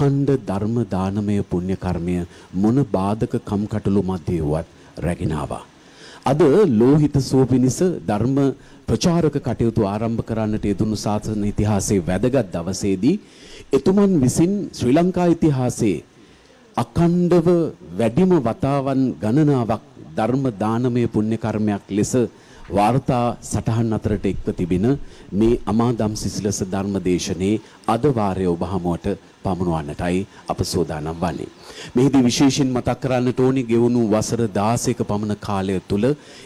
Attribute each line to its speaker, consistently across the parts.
Speaker 1: අඛණ්ඩ ධර්ම දානමය පුණ්‍ය කර්මය මොන බාධක කම්කටොළු මැදේවත් රැගෙන ආවා. අද ලෝහිත සුව පිණිස ධර්ම ප්‍රචාරක කටයුතු ආරම්භ කරන්නට යෙදුණු ශාසන ඉතිහාසයේ වැදගත් දවසේදී එතුමන් විසින් ශ්‍රී ලංකා ඉතිහාසයේ අඛණ්ඩව වැඩිම වතාවන් ගණනාවක් ධර්ම දානමය පුණ්‍ය කර්මයක් ලෙස වාර්තා සටහන් අතරට එක්ව තිබෙන මේ අමාදම් සිසිලස ධර්ම දේශනේ අද වාරයේ ඔබ හමුවට පමුණවන්නටයි අප සූදානම් වන්නේ. මෙහිදී විශේෂයෙන් මතක් කරන්නට ඕනි ගෙවුණු වසර 16ක පමණ කාලය තුල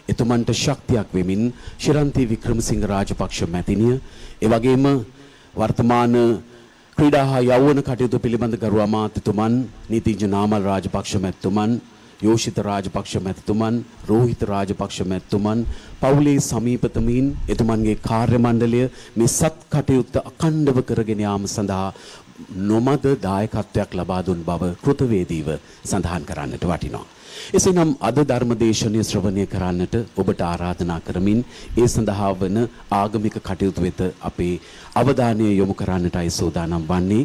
Speaker 1: එතුමන්ට ශක්තියක් වෙමින් ශිරන්ති වික්‍රමසිංහ රාජපක්ෂ මැතිණිය ඒ වගේම වර්තමාන ක්‍රීඩා හා යෞවන කටයුතු පිළිබඳ ගරු අමාත්‍යතුමන් නීතිඥ නාමල් රාජපක්ෂ මැතිතුමන් යෝෂිත රාජපක්ෂ මැතිතුමන් රෝහිත රාජපක්ෂ මැතිතුමන් පවුලේ සමීපතමින් එතුමන්ගේ කාර්ය මණ්ඩලය මේ සත් කටයුත්ත අඛණ්ඩව කරගෙන යාම සඳහා නොමද දායකත්වයක් ලබා දුන් බව කෘතවේදීව සඳහන් කරන්නට වටිනවා. එසේනම් අද ධර්මදේශනය ශ්‍රවණය කරන්නට ඔබට ආරාධනා කරමින් ඒ සඳහා වන ආගමික කටයුතු වෙත අපේ අවධානය යොමු කරන්නටයි සූදානම් වන්නේ.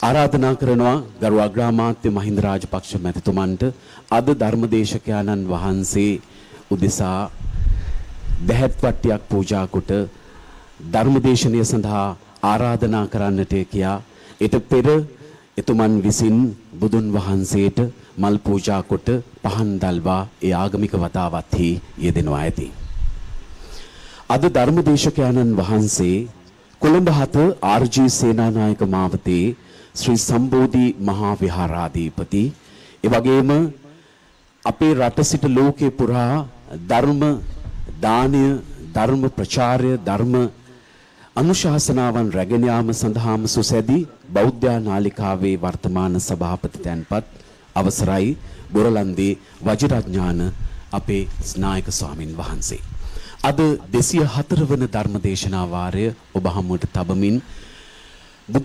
Speaker 1: ආරාධනා කරනවා ගරු අග්‍රාමාත්‍ය මහින්ද රාජපක්ෂ මැතිතුමන්ට අද ධර්මදේශකයන්න් වහන්සේ උදෙසා දැහැත් වට්ටියක් පූජා කොට ධර්මදේශනය සඳහා ආරාධනා කරන්නට කියා ඊට පෙර එතුමන් විසින් බුදුන් වහන්සේට මල් පූජා කොට පහන් දල්වා ඒ ආගමික වතාවත්හි යෙදෙනවා ඇති. අද ධර්මදේශකයන්න් වහන්සේ කොළඹ 7 ආර්.ජී. සේනානායක මාවතේ ශ්‍රී සම්බෝධි මහා විහාරාධිපති ඒ වගේම අපේ රට සිට ලෝකේ පුරා ධර්ම දානය ධර්ම ප්‍රචාරය ධර්ම අනුශාසනාවන් රැගෙන යාම සඳහාම සුසැදි බෞද්ධ නාලිකාවේ වර්තමාන සභාපති තැන්පත් අවසරයි බොරලන්දේ වජිරඥාන අපේ නායක ස්වාමින් වහන්සේ අද 204 වන ධර්මදේශනා වාරය ඔබ හමුවට තබමින්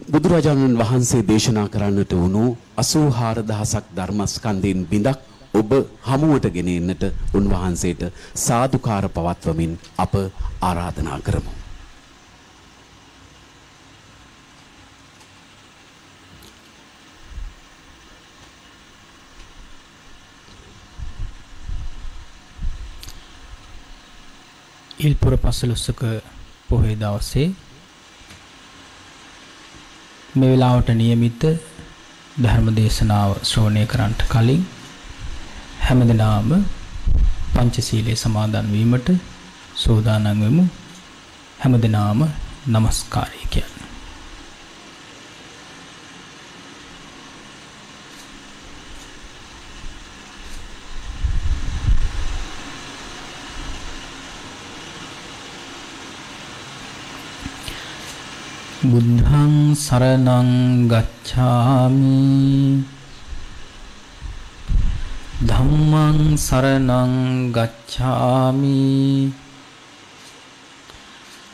Speaker 1: බුදුරජාණන් වහන්සේ දේශනා කරන්නට වුණු 84000ක් ධර්මස්කන්ධයෙන් බිඳක් ඔබ හමුවට ගෙන එන්නට උන්වහන්සේට සාදුකාර පවත්වමින් අප ආරාධනා කරමු.
Speaker 2: ඉල්පුර පසළොස්වක පොහොය දවසේ මේ වෙලාවට නියමිත ධර්ම දේශනාව ශ්‍රවණය කරන්නට කලින් හැමදෙනාම පංචශීලයේ සමාදන් වීමට සෝදානම් වෙමු. හැමදෙනාම নমස්කාරය කියන්න. බුද්ධං සරණං ගච්ඡාමි ධම්මං සරණං ගච්ඡාමි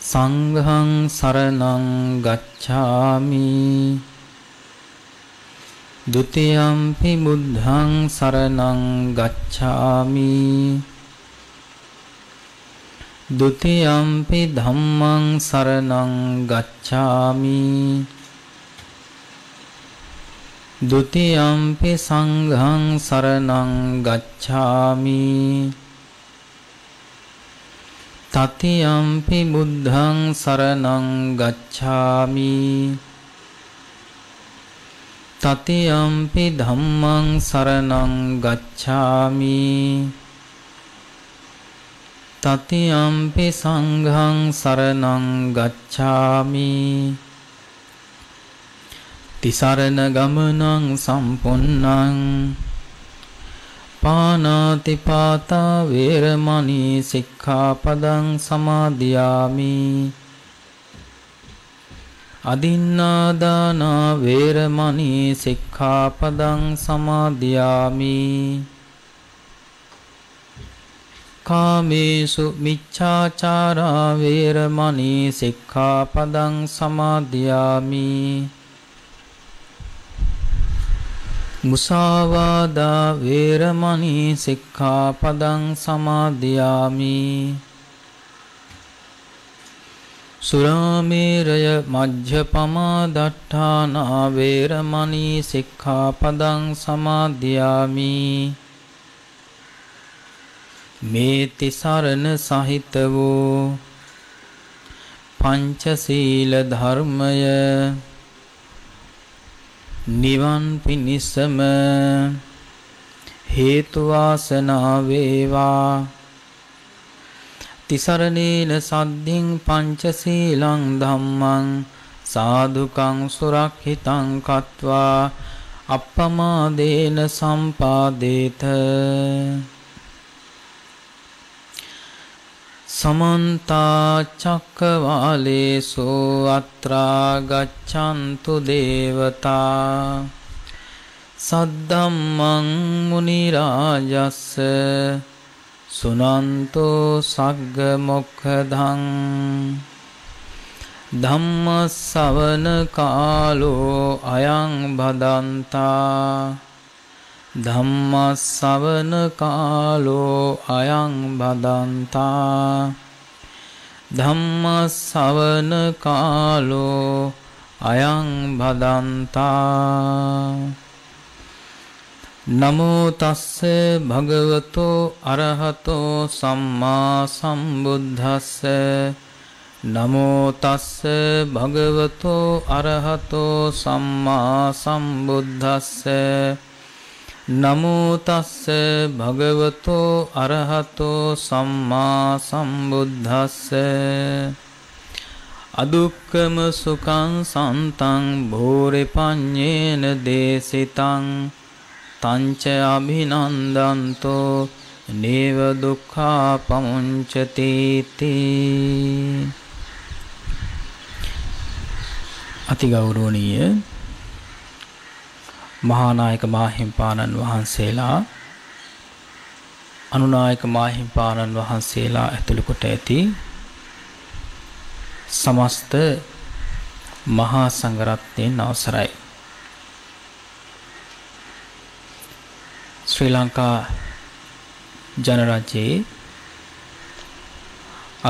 Speaker 2: සංඝං සරණං ගච්ඡාමි ဒုတိယံ පි බුද්ධං සරණං ගච්ඡාමි ဒုတိယံ පි ධම්මං සරණං ගච්ඡාමි ဒုတိယံ පි සංඝං සරණං ගච්ඡාමි တတိယံ පි බුද්ධං සරණං ගච්ඡාමි တတိယံ පි ධම්මං සරණං ගච්ඡාමි တတိယံ පි සංඝං සරණං ගච්ඡාමි တိ සරණ ගමනං සම්පුන්නං පානාති පාතා වේරමණී සික්ඛාපදං සමාදියාමි අදින්නා දාන වේරමණී සික්ඛාපදං සමාදියාමි කාමේසු මිච්ඡාචාරා වේරමණී සික්ඛාපදං සමාදියාමි මුසාවාදා වේරමණී සික්ඛාපදං සමාදියාමි සුරාමේරය මජ්ජපමා දට්ඨානා වේරමණී සික්ඛාපදං සමාදියාමි. මේ තිසරණ සහිත වූ පංචශීල ධර්මය නිවන් පිණිසම හේතු වාසනා වේවා. තිසරණේන සද්ධින් පංචශීලං ධම්මං සාදුකං සුරක්ෂිතං කତ୍වා අප්පමාදේන සම්පාදේත. समन्ता चक्रवालेषु अत्रा गच्छन्तु देवता सद्धम्मं मुनिराजस्य सुनन्तो सग्ग मोक्षदं धम्मश्रवण कालो अयं भदन्ता ධම්මස්සවන කාලෝ අයං බදන්තා ධම්මස්සවන කාලෝ අයං බදන්තා. නමෝ තස්ස භගවතෝ අරහතෝ සම්මා සම්බුද්දස්ස. නමෝ තස්ස භගවතෝ අරහතෝ සම්මා සම්බුද්දස්ස. නමෝ තස්ස භගවතෝ අරහතෝ සම්මා සම්බුද්දස්ස. අදුක්ඛම සුඛං සන්තං භෝරේ පඤ්ඤේන දේසිතං තංච අභිනන්දන්තෝ නේව දුක්ඛා පමුංචති තී. අතිගෞරවනීය මහානායක මාහිම්පාණන් වහන්සේලා, අනුනායක මාහිම්පාණන් වහන්සේලා ඇතුළු කොට ඇති සමස්ත මහා සංඝරත්නයන් අවසරයි. ශ්‍රී ලංකා ජනරජයේ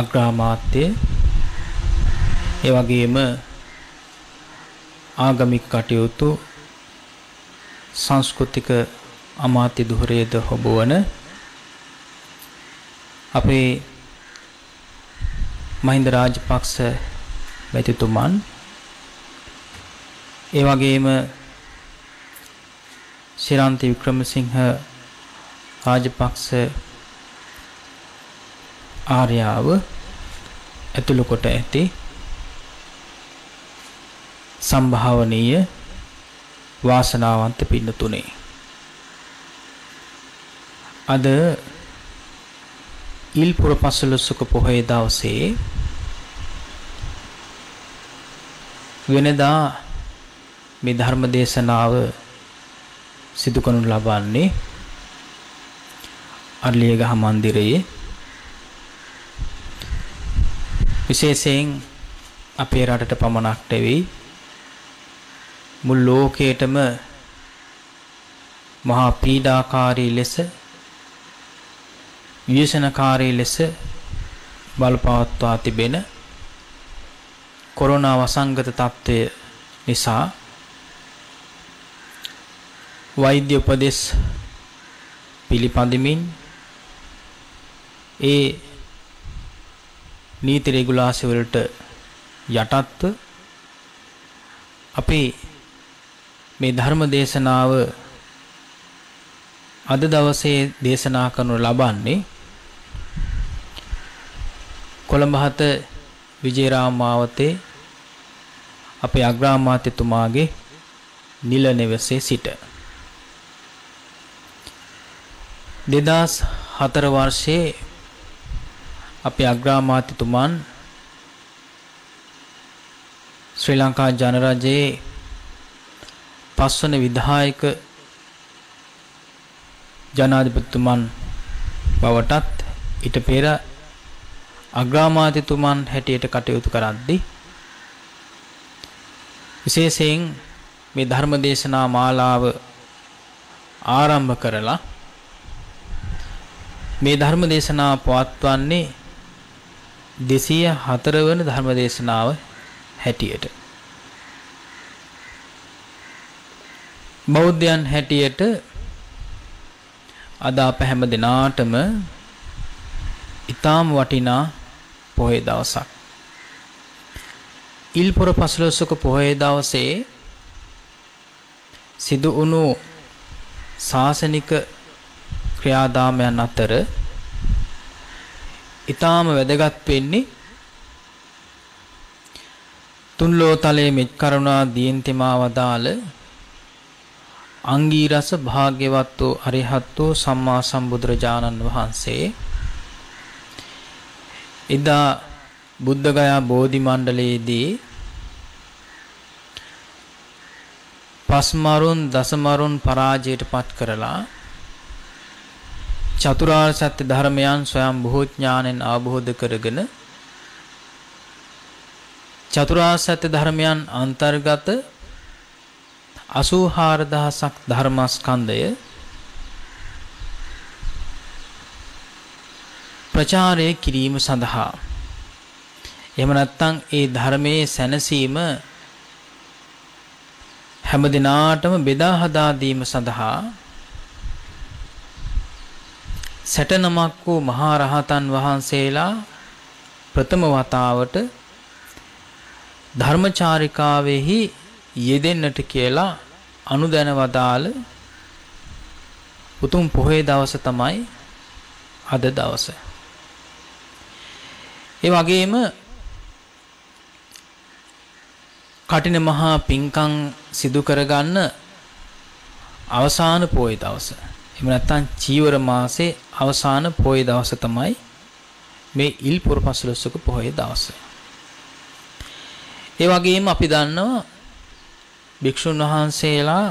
Speaker 2: අග්‍රාමාත්‍ය ඒ වගේම ආගමික කටයුතු සංස්කෘතික අමාත්‍ය ධුරයේද හොබවන අපේ මහින්ද රාජපක්ෂ මැතිතුමන්, ඒ වගේම ශිරාන්ති වික්‍රමසිංහ රාජපක්ෂ ආර්යාව ඇතුළු කොට ඇති සම්භාවනීය වාසනාවන්ත පින්නතුනේ, අද ඉල්පුර පසළොස්වක පොහොය දවසේ වෙනදා මේ ධර්ම දේශනාව සිදු කරනු ලබන්නේ අර්ලියගහ මන්දිරයේ. විශේෂයෙන් අපේ රටට පමණක් නෙවෙයි මුළු ලෝකයටම මහා පීඩාකාරී ලෙස, ව්‍යසනකාරී ලෙස බලපවත්වා තිබෙන කොරෝනා වසංගත තත්ත්වය නිසා වෛද්‍ය උපදෙස් පිළිපදිමින් ඒ නීති රෙගුලාසි වලට යටත්ව අපි මේ ධර්ම දේශනාව අද දවසේ දේශනා කරනු ලබන්නේ කොළඹ 7 විජේරාම මාවතේ අපේ අග්‍රාමාත්‍යතුමාගේ නිල නිවසේ සිට 2004 වර්ෂයේ අපේ අග්‍රාමාත්‍යතුමන් ශ්‍රී ලංකා ජනරජයේ 5 වන විධායක ජනාධිපතිතුමන් බවටත් ඊට පෙර අග්‍රාමාත්‍යතුමන් හැටියට කටයුතු කරද්දී විශේෂයෙන් මේ ධර්ම දේශනා මාලාව ආරම්භ කරලා මේ ධර්ම දේශනා පවත්වන්නේ 204 වන ධර්ම දේශනාව හැටියට බෞද්ධයන් හැටියට අද අප හැම දිනාටම ඊටාම වටිනා පොහොය දවසක්. ඉල්පොර පසළොස්වක පොහොය දවසේ සිදු වුණු ශාසනික ක්‍රියාදාමයන් අතර ඊටාම වැදගත් වෙන්නේ තුන්ලෝතලයේ මෙත් කරුණා දීන්තිමා වදාළ අංගීරස භාග්‍යවත් වූ අරිහත් වූ සම්මා සම්බුදුරජාණන් වහන්සේ එදා බුද්ධගයා බෝධි මණ්ඩලයේදී පස්මරුන් දසමරුන් පරාජයට පත් කරලා චතුරාර්ය සත්‍ය ධර්මයන් ස්වයං බොහෝ ඥානෙන් අවබෝධ කරගෙන චතුරාර්ය සත්‍ය ධර්මයන් අන්තර්ගත 84000ක් ධර්මස්කන්ධය ප්‍රචාරය කිරීම සඳහා එහෙම නැත්නම් ඒ ධර්මයේ සැනසීම හැම දිනාටම බෙදා හදා දීම සඳහා සැටනමක් වූ මහා රහතන් වහන්සේලා ප්‍රථම වතාවට ධර්මචාරිකාවෙහි යෙදෙන්නට කියලා අනුදැන වදාළ උතුම් පොහොය දවස තමයි අද දවස. ඒ වගේම කටින මහා පින්කම් සිදු කරගන්න අවසාන පොහොය දවස. එහෙම නැත්නම් චීවර මාසේ අවසාන පොහොය දවස තමයි මේ ඉල්පොර පසළොස්වක පොහොය දවස. ඒ වගේම අපි දන්නවා භික්ෂුන් වහන්සේලා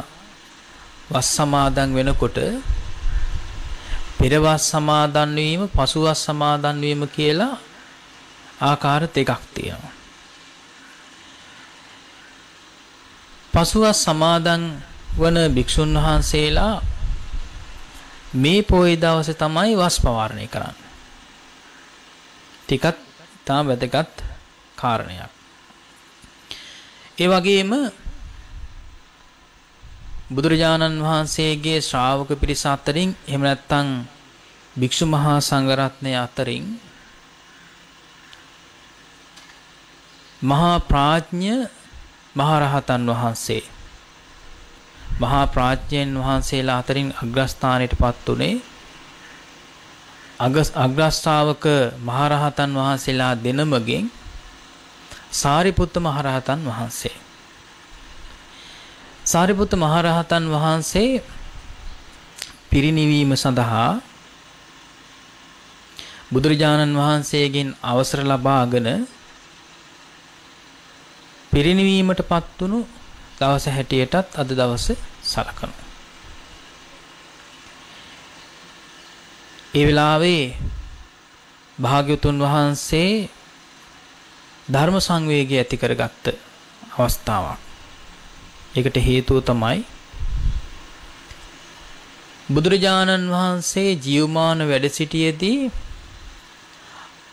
Speaker 2: වස් සමාදන් වෙනකොට පෙර වස් සමාදන් වීම පසු වස් සමාදන් වීම කියලා ආකාර දෙකක් තියෙනවා. පසු වස් සමාදන් වන භික්ෂුන් වහන්සේලා මේ පොහොය දවසේ තමයි වස් පවාරණය කරන්නේ. ටිකක් තාම වැදගත් කාරණයක්. ඒ වගේම බුදුරජාණන් වහන්සේගේ ශ්‍රාවක පිරිස අතරින් එහෙම නැත්නම් භික්ෂු මහා සංඝරත්නය අතරින් මහා ප්‍රඥ මහරහතන් වහන්සේ මහා ප්‍රඥයන් වහන්සේලා අතරින් අග්‍රස්ථානයටපත් උනේ අග්‍රශ්‍රාවක මහරහතන් වහන්සේලා දෙනමගෙන් සාරිපුත්ත මහරහතන් වහන්සේ. සාරිපුත්ත මහරහතන් වහන්සේ පිරිනිවීම සඳහා බුදුරජාණන් වහන්සේගෙන් අවසර ලබාගෙන පිරිනිවීමටපත් වුණු දවස හැටියටත් අද දවස සලකනවා. ඒ වෙලාවේ භාග්‍යවතුන් වහන්සේ ධර්ම සංවේගය ඇති කරගත්ත අවස්ථාවක්. ඒකට හේතුව තමයි බුදුරජාණන් වහන්සේ ජීවමාන වැඩ සිටියේදී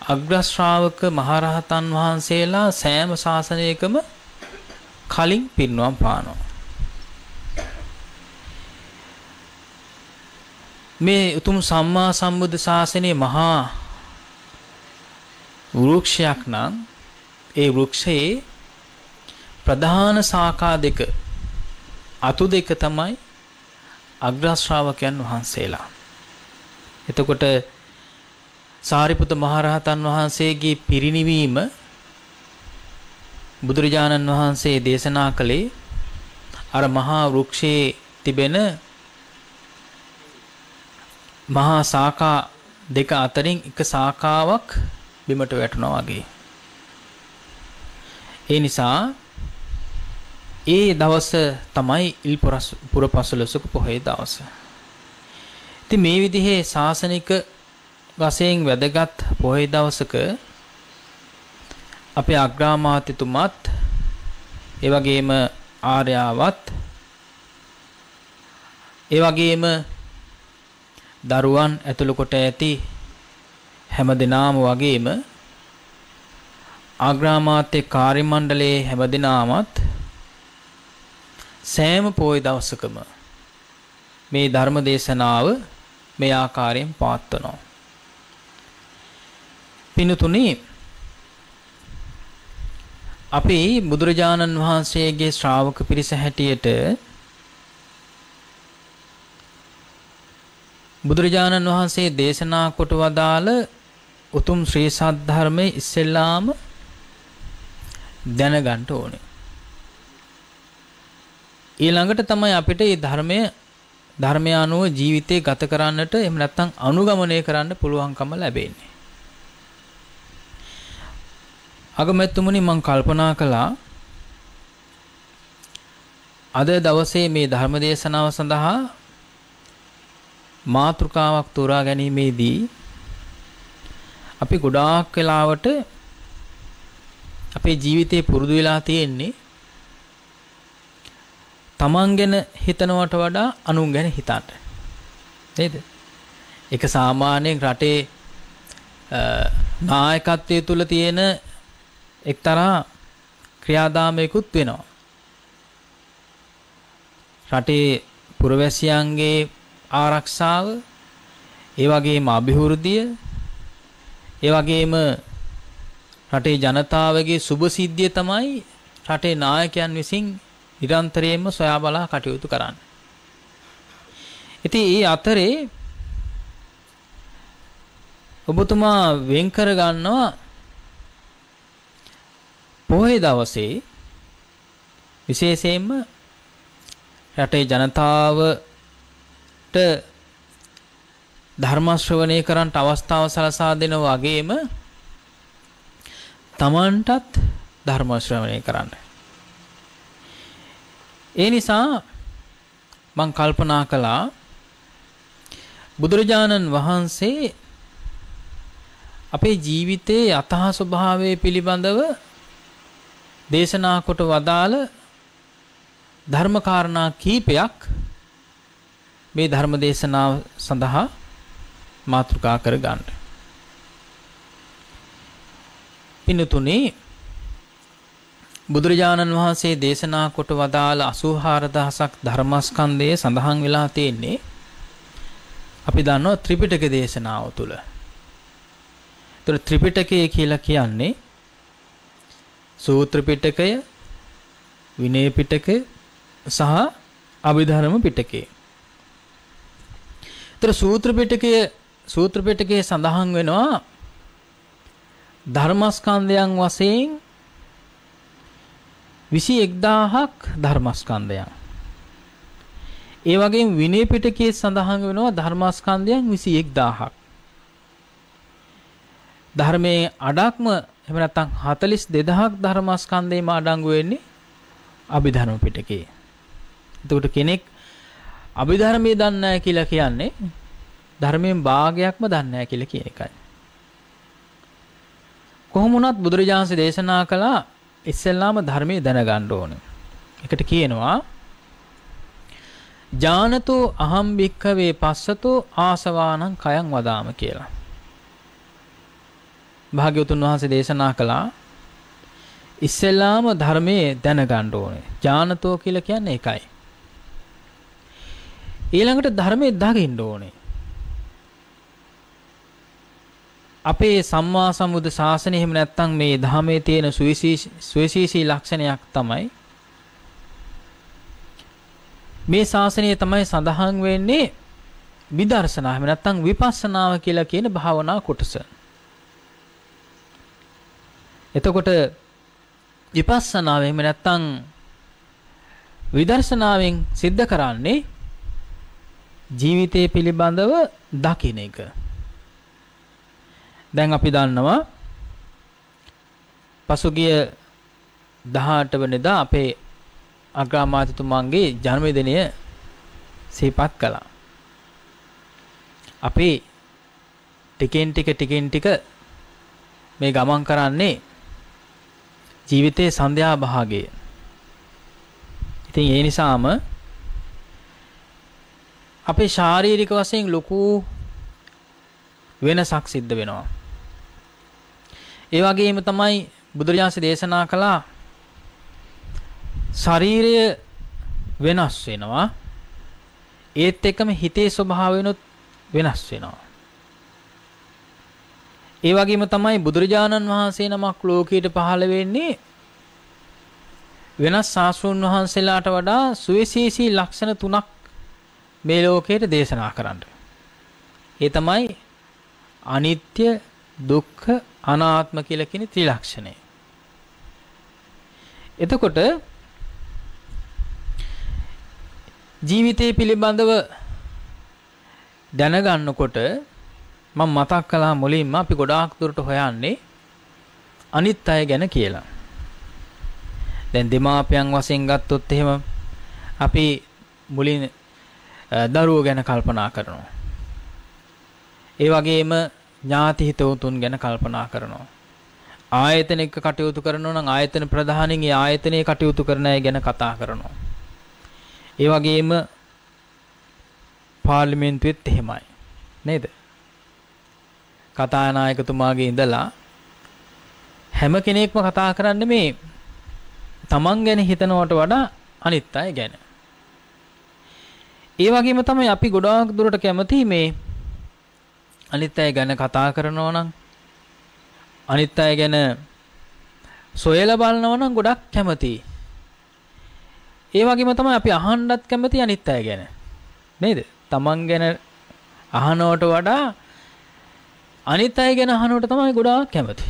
Speaker 2: අග්‍ර ශ්‍රාවක මහරහතන් වහන්සේලා සෑම ශාසනයකම කලින් පිරිනුවම් පානවා. මේ උතුම් සම්මා සම්බුද්ධ ශාසනයේ මහා වෘක්ෂයක් නම් ඒ වෘක්ෂයේ ප්‍රධාන ශාඛා දෙක අතු දෙක තමයි අග්‍ර ශ්‍රාවකයන් වහන්සේලා. එතකොට සාරිපුත්ත මහරහතන් වහන්සේගේ පිරිනිවීම බුදුරජාණන් වහන්සේ දේශනා කළේ අර මහා වෘක්ෂයේ තිබෙන මහා ශාඛා දෙක අතරින් එක ශාඛාවක් බිමට වැටුණා වගේ. ඒ නිසා ඒ දවස තමයි ඉල්පුර පසළොස්වක පොහොය දවස. ඉතින් මේ විදිහේ ශාසනික වශයෙන් වැදගත් පොහොය දවසක අපේ අග්‍රාමාත්‍යතුමත් ඒ වගේම ආර්යාවත් ඒ වගේම දරුවන් ඇතුළු කොට ඇති හැම දිනාම වගේම ආග්‍රාමාත්‍ය කාර්ය මණ්ඩලයේ හැමදෙනාමත් සෑම පොය දවසකම මේ ධර්ම දේශනාව මේ ආකාරයෙන් පවත්වනවා. පින්තුනි, අපි බුදුරජාණන් වහන්සේගේ ශ්‍රාවක පිරිස හැටියට බුදුරජාණන් වහන්සේ දේශනා කොට වදාළ උතුම් ශ්‍රී සද්ධර්මයේ ඉස්සෙල්ලාම දැනගන්න ඕනේ. ඊළඟට තමයි අපිට මේ ධර්මය අනුව ජීවිතේ ගත කරන්නට එහෙම නැත්නම් අනුගමනය කරන්න පුළුවන්කම ලැබෙන්නේ. අගමැතිතුමනි, මම කල්පනා කළා අද දවසේ මේ ධර්ම දේශනාව සඳහා මාතෘකාවක් තෝරා ගැනීමේදී අපි ගොඩාක් වෙලාවට අපේ ජීවිතේ පුරුදු වෙලා තියෙන්නේ තමන් ගැන හිතනවට වඩා අනුන් ගැන හිතන්න. නේද? ඒක සාමාන්‍යයෙන් රටේ නායකත්වයේ තුල තියෙන එක්තරා ක්‍රියාදාමයකුත් වෙනවා. රටේ පුරවැසියන්ගේ ආරක්ෂාව, ඒ වගේම අභිවෘද්ධිය, ඒ වගේම රටේ ජනතාවගේ සුබ සිද්ධිය තමයි රටේ නායකයන් විසින් නිරන්තරයෙන්ම සොයා බලා කටයුතු කරන්නේ. ඉතින් ඒ අතරේ ඔබතුමා වෙන් කර ගන්නවා පොහේ දවසේ විශේෂයෙන්ම රටේ ජනතාවට ධර්ම ශ්‍රවණය කරන්නට අවස්ථාව සලසා දෙන වගේම තමන්ටත් ධර්ම ශ්‍රවණය කරන්න. ඒ නිසා මම කල්පනා කළා බුදුරජාණන් වහන්සේ අපේ ජීවිතයේ යථා ස්වභාවය පිළිබඳව දේශනා කොට වදාළ ධර්ම කාරණා කීපයක් මේ ධර්ම දේශනාව සඳහා මාතෘකා කර ගන්න. පින්තුනි, බුදුරජාණන් වහන්සේ දේශනා කොට වදාළ 84000ක් ධර්මස්කන්ධයේ සඳහන් වෙලා තියෙන්නේ අපි දන්නවා ත්‍රිපිටක දේශනාව තුළ. ඒතර ත්‍රිපිටකය කියලා කියන්නේ සූත්‍ර පිටකය, විනය පිටකය සහ අභිධර්ම පිටකය. ඒතර සූත්‍ර පිටකයේ සඳහන් වෙනවා ධර්මස්කන්ධයන් වශයෙන් 21000ක් ධර්මස්කන්ධයන්. ඒ වගේම විනය පිටකයේ සඳහන් වෙනවා ධර්මස්කන්ධයන් 21000ක්. ධර්මයේ අඩක්ම එහෙම නැත්නම් 42000ක් ධර්මස්කන්ධේම අඩංගු වෙන්නේ අභිධර්ම පිටකේ. එතකොට කෙනෙක් අභිධර්මයේ දන්නේ නැහැ කියලා කියන්නේ ධර්මයෙන් භාගයක්ම දන්නේ නැහැ කියලා කියන එකයි. කොහොම වුණත් බුදුරජාණන් දේශනා කළා ඉස්සෙල්ලාම ධර්මයේ දැනගන්න ඕනේ. ඒකට කියනවා ඥානතෝ අහම් භික්ඛවේ පස්සතෝ ආසවානං කයං වදාම කියලා. භාග්‍යවතුන් වහන්සේ දේශනා කළා ඉස්සෙල්ලාම ධර්මයේ දැනගන්න ඕනේ. ඥානතෝ කියලා කියන්නේ ඒකයි. ඊළඟට ධර්මයේ දකින්න ඕනේ. අපේ සම්මා සම්බුද්ධ ශාසනය එහෙම නැත්නම් මේ ධර්මයේ තියෙන සුවිශේෂී ලක්ෂණයක් තමයි මේ ශාසනය තමයි සඳහන් වෙන්නේ විදර්ශනා එහෙම නැත්නම් විපස්සනාව කියලා කියන භාවනා කොටස. එතකොට විපස්සනාව එහෙම නැත්නම් විදර්ශනාවෙන් සිද්ධ කරන්නේ ජීවිතය පිළිබඳව දකින එක. දැන් අපි දන්නවා පසුගිය 18 වෙනිදා අපේ අග්‍රාමාත්‍යතුමන්ගේ ජන්මදිනය සිහිපත් කළා. අපි ටිකෙන් ටික මේ ගමන් කරන්නේ ජීවිතයේ සන්ධ්‍යා භාගය. ඉතින් ඒ නිසාම අපේ ශාරීරික වශයෙන් ලොකු වෙනසක් සිද්ධ වෙනවා. ඒ වගේම තමයි බුදුරජාණන් දේශනා කළා ශරීරය වෙනස් වෙනවා. ඒත් එක්කම හිතේ ස්වභාවයනොත් වෙනස් වෙනවා. ඒ වගේම තමයි බුදුරජාණන් වහන්සේ නමක් ලෝකයට පහළ වෙන්නේ වෙනස් ශාස්ත්‍රඥ වහන්සේලාට වඩා සුවිශේෂී ලක්ෂණ 3ක් මේ ලෝකයට දේශනා කරන්න. ඒ තමයි අනිත්‍ය, දුක්ඛ, අනාත්ම කියලා කියන ත්‍රිලක්ෂණය. එතකොට ජීවිතය පිළිබඳව දැනගන්නකොට මම මතක් කළා මුලින්ම අපි ගොඩාක් දුරට හොයන්නේ අනිත් අය ගැන කියලා. දැන් දෙමාපියන් වශයෙන් ගත්තොත් එහෙම අපි මුලින් දරුවෝ ගැන කල්පනා කරනවා. ඒ වගේම ඥාති හිතවතුන් ගැන කල්පනා කරනවා. ආයතන එක්ක කටයුතු කරනවා නම් ආයතන ප්‍රධානින් ඒ ආයතනයේ කටයුතු කරන අය ගැන කතා කරනවා. ඒ වගේම පාර්ලිමේන්තුවෙත් එහෙමයි. නේද? කතානායකතුමාගේ ඉඳලා හැම කෙනෙක්ම කතා කරන්නේ මේ තමන් ගැන හිතනවට වඩා අනිත් අය ගැන. ඒ වගේම තමයි අපි ගොඩාක් දුරට කැමති මේ අනිත් අය ගැන කතා කරනවා නම් අනිත් අය ගැන සොයලා බලනවා නම් ගොඩක් කැමතියි. ඒ වගේම තමයි අපි අහන්නත් කැමති අනිත් අය ගැන. නේද? තමන් ගැන අහනවට වඩා අනිත් අය ගැන අහනවට තමයි ගොඩාක් කැමති.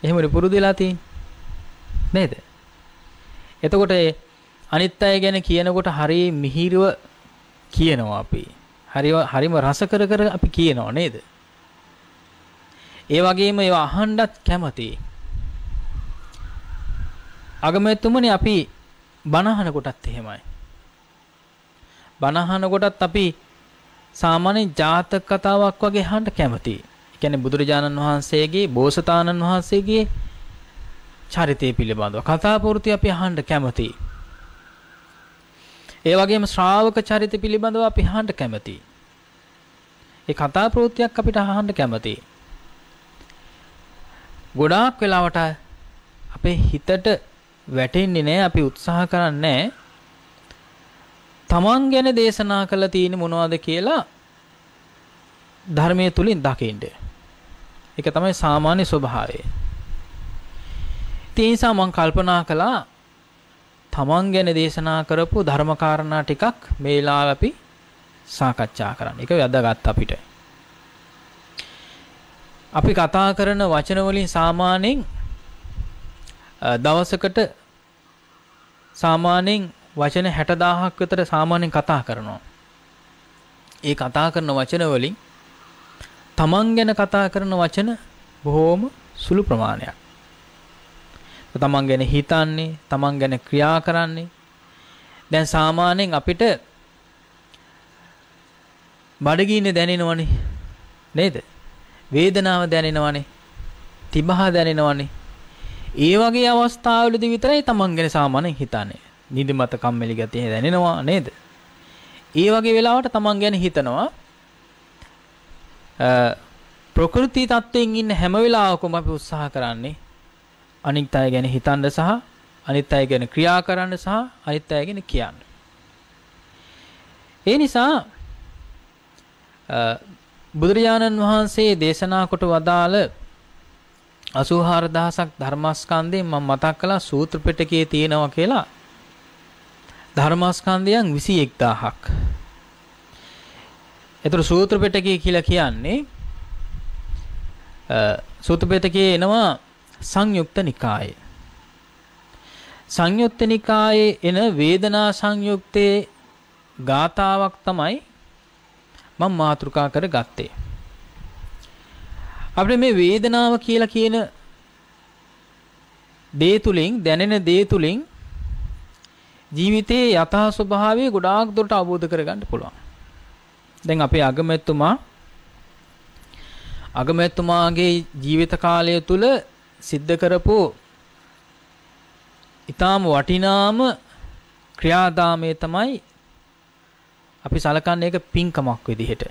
Speaker 2: එහෙමනේ පුරුදු වෙලා තියෙන්නේ. නේද? එතකොට අනිත් අය ගැන කියනකොට හරි මිහිරව කියනවා අපි. හරිම රස කර කර අපි කියනවා නේද? ඒ වගේම ඒවා අහන්නත් කැමතියි. අගමැතිතුමනි අපි බණ අහන කොටත් එහෙමයි. බණ අහන කොටත් අපි සාමාන්‍ය ජාතක කතාවක් වගේ අහන්න කැමතියි. ඒ කියන්නේ බුදුරජාණන් වහන්සේගේ බෝසතාණන් වහන්සේගේ චරිතය පිළිබඳව කතා පුරුති අපි අහන්න කැමතියි. ඒ වගේම ශ්‍රාවක චරිත පිළිබඳව අපි අහන්න කැමතියි. ඒ කතා ප්‍රවෘත්තියක් අපිට අහන්න කැමතියි. ගොඩාක් වෙලාවට අපේ හිතට වැටෙන්නේ නැහැ, අපි උත්සාහ කරන්නේ තමන් ගැන දේශනා කළ තියෙන්නේ මොනවද කියලා ධර්මයේ තුලින් දකින්න. ඒක තමයි සාමාන්‍ය ස්වභාවය. ඒ නිසා මම කල්පනා කළා තමන් ගැන දේශනා කරපු ධර්මකාරණා ටිකක් මේ වෙලාවේ අපි සාකච්ඡා කරන්න. ඒක වැදගත් අපිට. අපි කතා කරන වචන වලින් සාමාන්‍යයෙන් දවසකට සාමාන්‍යයෙන් වචන 60000ක් විතර සාමාන්‍යයෙන් කතා කරනවා. ඒ කතා කරන වචන වලින් තමන් ගැන කතා කරන වචන බොහෝම සුළු ප්‍රමාණයක්. තමන් ගැන හිතන්නේ, තමන් ගැන ක්‍රියා කරන්නේ. දැන් සාමාන්‍යයෙන් අපිට බඩගින්න දැනෙනවනේ. නේද? වේදනාව දැනෙනවනේ. තිබහ දැනෙනවනේ. ඒ වගේ අවස්ථාවලදී විතරයි තමන් ගැන සාමාන්‍යයෙන් හිතන්නේ. නිදිමත කම්මැලි ගතිය දැනෙනවා නේද? ඒ වගේ වෙලාවට තමන් ගැන හිතනවා. ප්‍රകൃති තත්ත්වයෙන් ඉන්න හැම වෙලාවකම අපි උත්සාහ කරන්නේ අනිත් අය ගැන හිතන්න සහ අනිත් අය ගැන ක්‍රියා කරන්න සහ අනිත් අය ගැන කියන්න. ඒ නිසා බුදුරජාණන් වහන්සේ දේශනා කොට වදාළ 84000ක් ධර්මස්කන්ධයෙන් මම මතක් කළා සූත්‍ර පිටකයේ තියෙනවා කියලා ධර්මස්කන්ධයන් 21000ක්. ඒතර සූත්‍ර පිටකය කියලා කියන්නේ සූත්‍ර පිටකයේ එනවා සංයුක්ත නිකාය. සංයුක්ත නිකායේ එන වේදනා සංයුක්තේ ගාතාවක් තමයි මම මාතෘකා කරගත්තේ. අපිට මේ වේදනාව කියලා කියන දේ තුලින් දැනෙන දේ තුලින් ජීවිතයේ යථා ස්වභාවය ගොඩාක් දුරට අවබෝධ කරගන්න පුළුවන්. දැන් අපේ අගමැතිතුමාගේ ජීවිත කාලය තුල සිද්ධ කරපු ඊටාම වටිනාම ක්‍රියාදාමය තමයි අපි සලකන්නේ ඒක පින්කමක් විදිහට.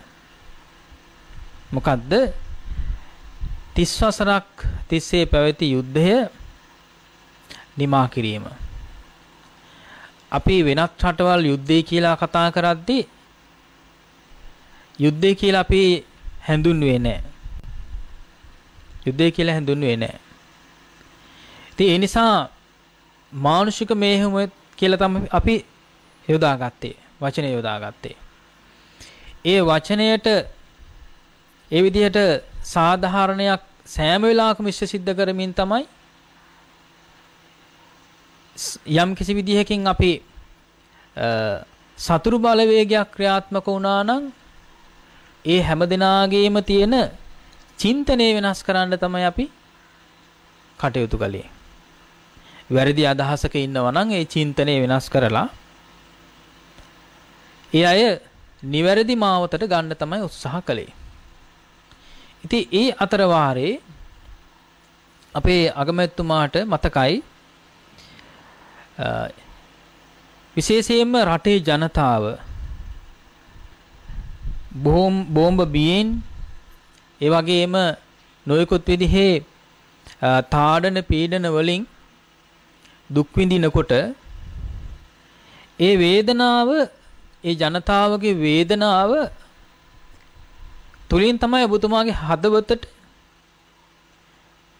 Speaker 2: මොකද්ද? 30 වසරක් තිස්සේ පැවති යුද්ධය නිමා කිරීම. අපි වෙනත් රටවල් යුද්ධය කියලා කතා කරද්දී යුද්ධය කියලා අපි හැඳුන්වුවේ නැහැ. යුද්ධය කියලා හැඳුන්වුවේ නැහැ. ඉතින් ඒ නිසා මානුෂික මේහුම කියලා තමයි අපි යොදාගත්තේ. වචනේ යොදාගත්තේ. ඒ වචනයට ඒ විදිහට සාධාරණයක් සෑම වෙලාවකම ඉෂ්ට සිද්ධ කරමින් තමයි යම් කිසි විදිහකින් අපි සතුරු බලවේගයක් ක්‍රියාත්මක වුණා නම් ඒ හැම දිනාගේම තියෙන චින්තනය වෙනස් කරන්න තමයි අපි කටයුතු කළේ. වැරදි අදහසක ඉන්නවා නම් ඒ චින්තනය වෙනස් කරලා ඒ අය නිවැරදි මාවතට ගන්න තමයි උත්සාහ කළේ. ඉතින් ඒ අතර වාරේ අපේ අගමැතිතුමාට මතකයි විශේෂයෙන්ම රටේ ජනතාව බෝම්බ බියෙන් ඒ වගේම නොයෙකුත් විදිහේ තාඩන පීඩන වලින් දුක් විඳිනකොට ඒ වේදනාව ඒ ජනතාවගේ වේදනාව තුලින් තමයි ඔබතුමාගේ හදවතට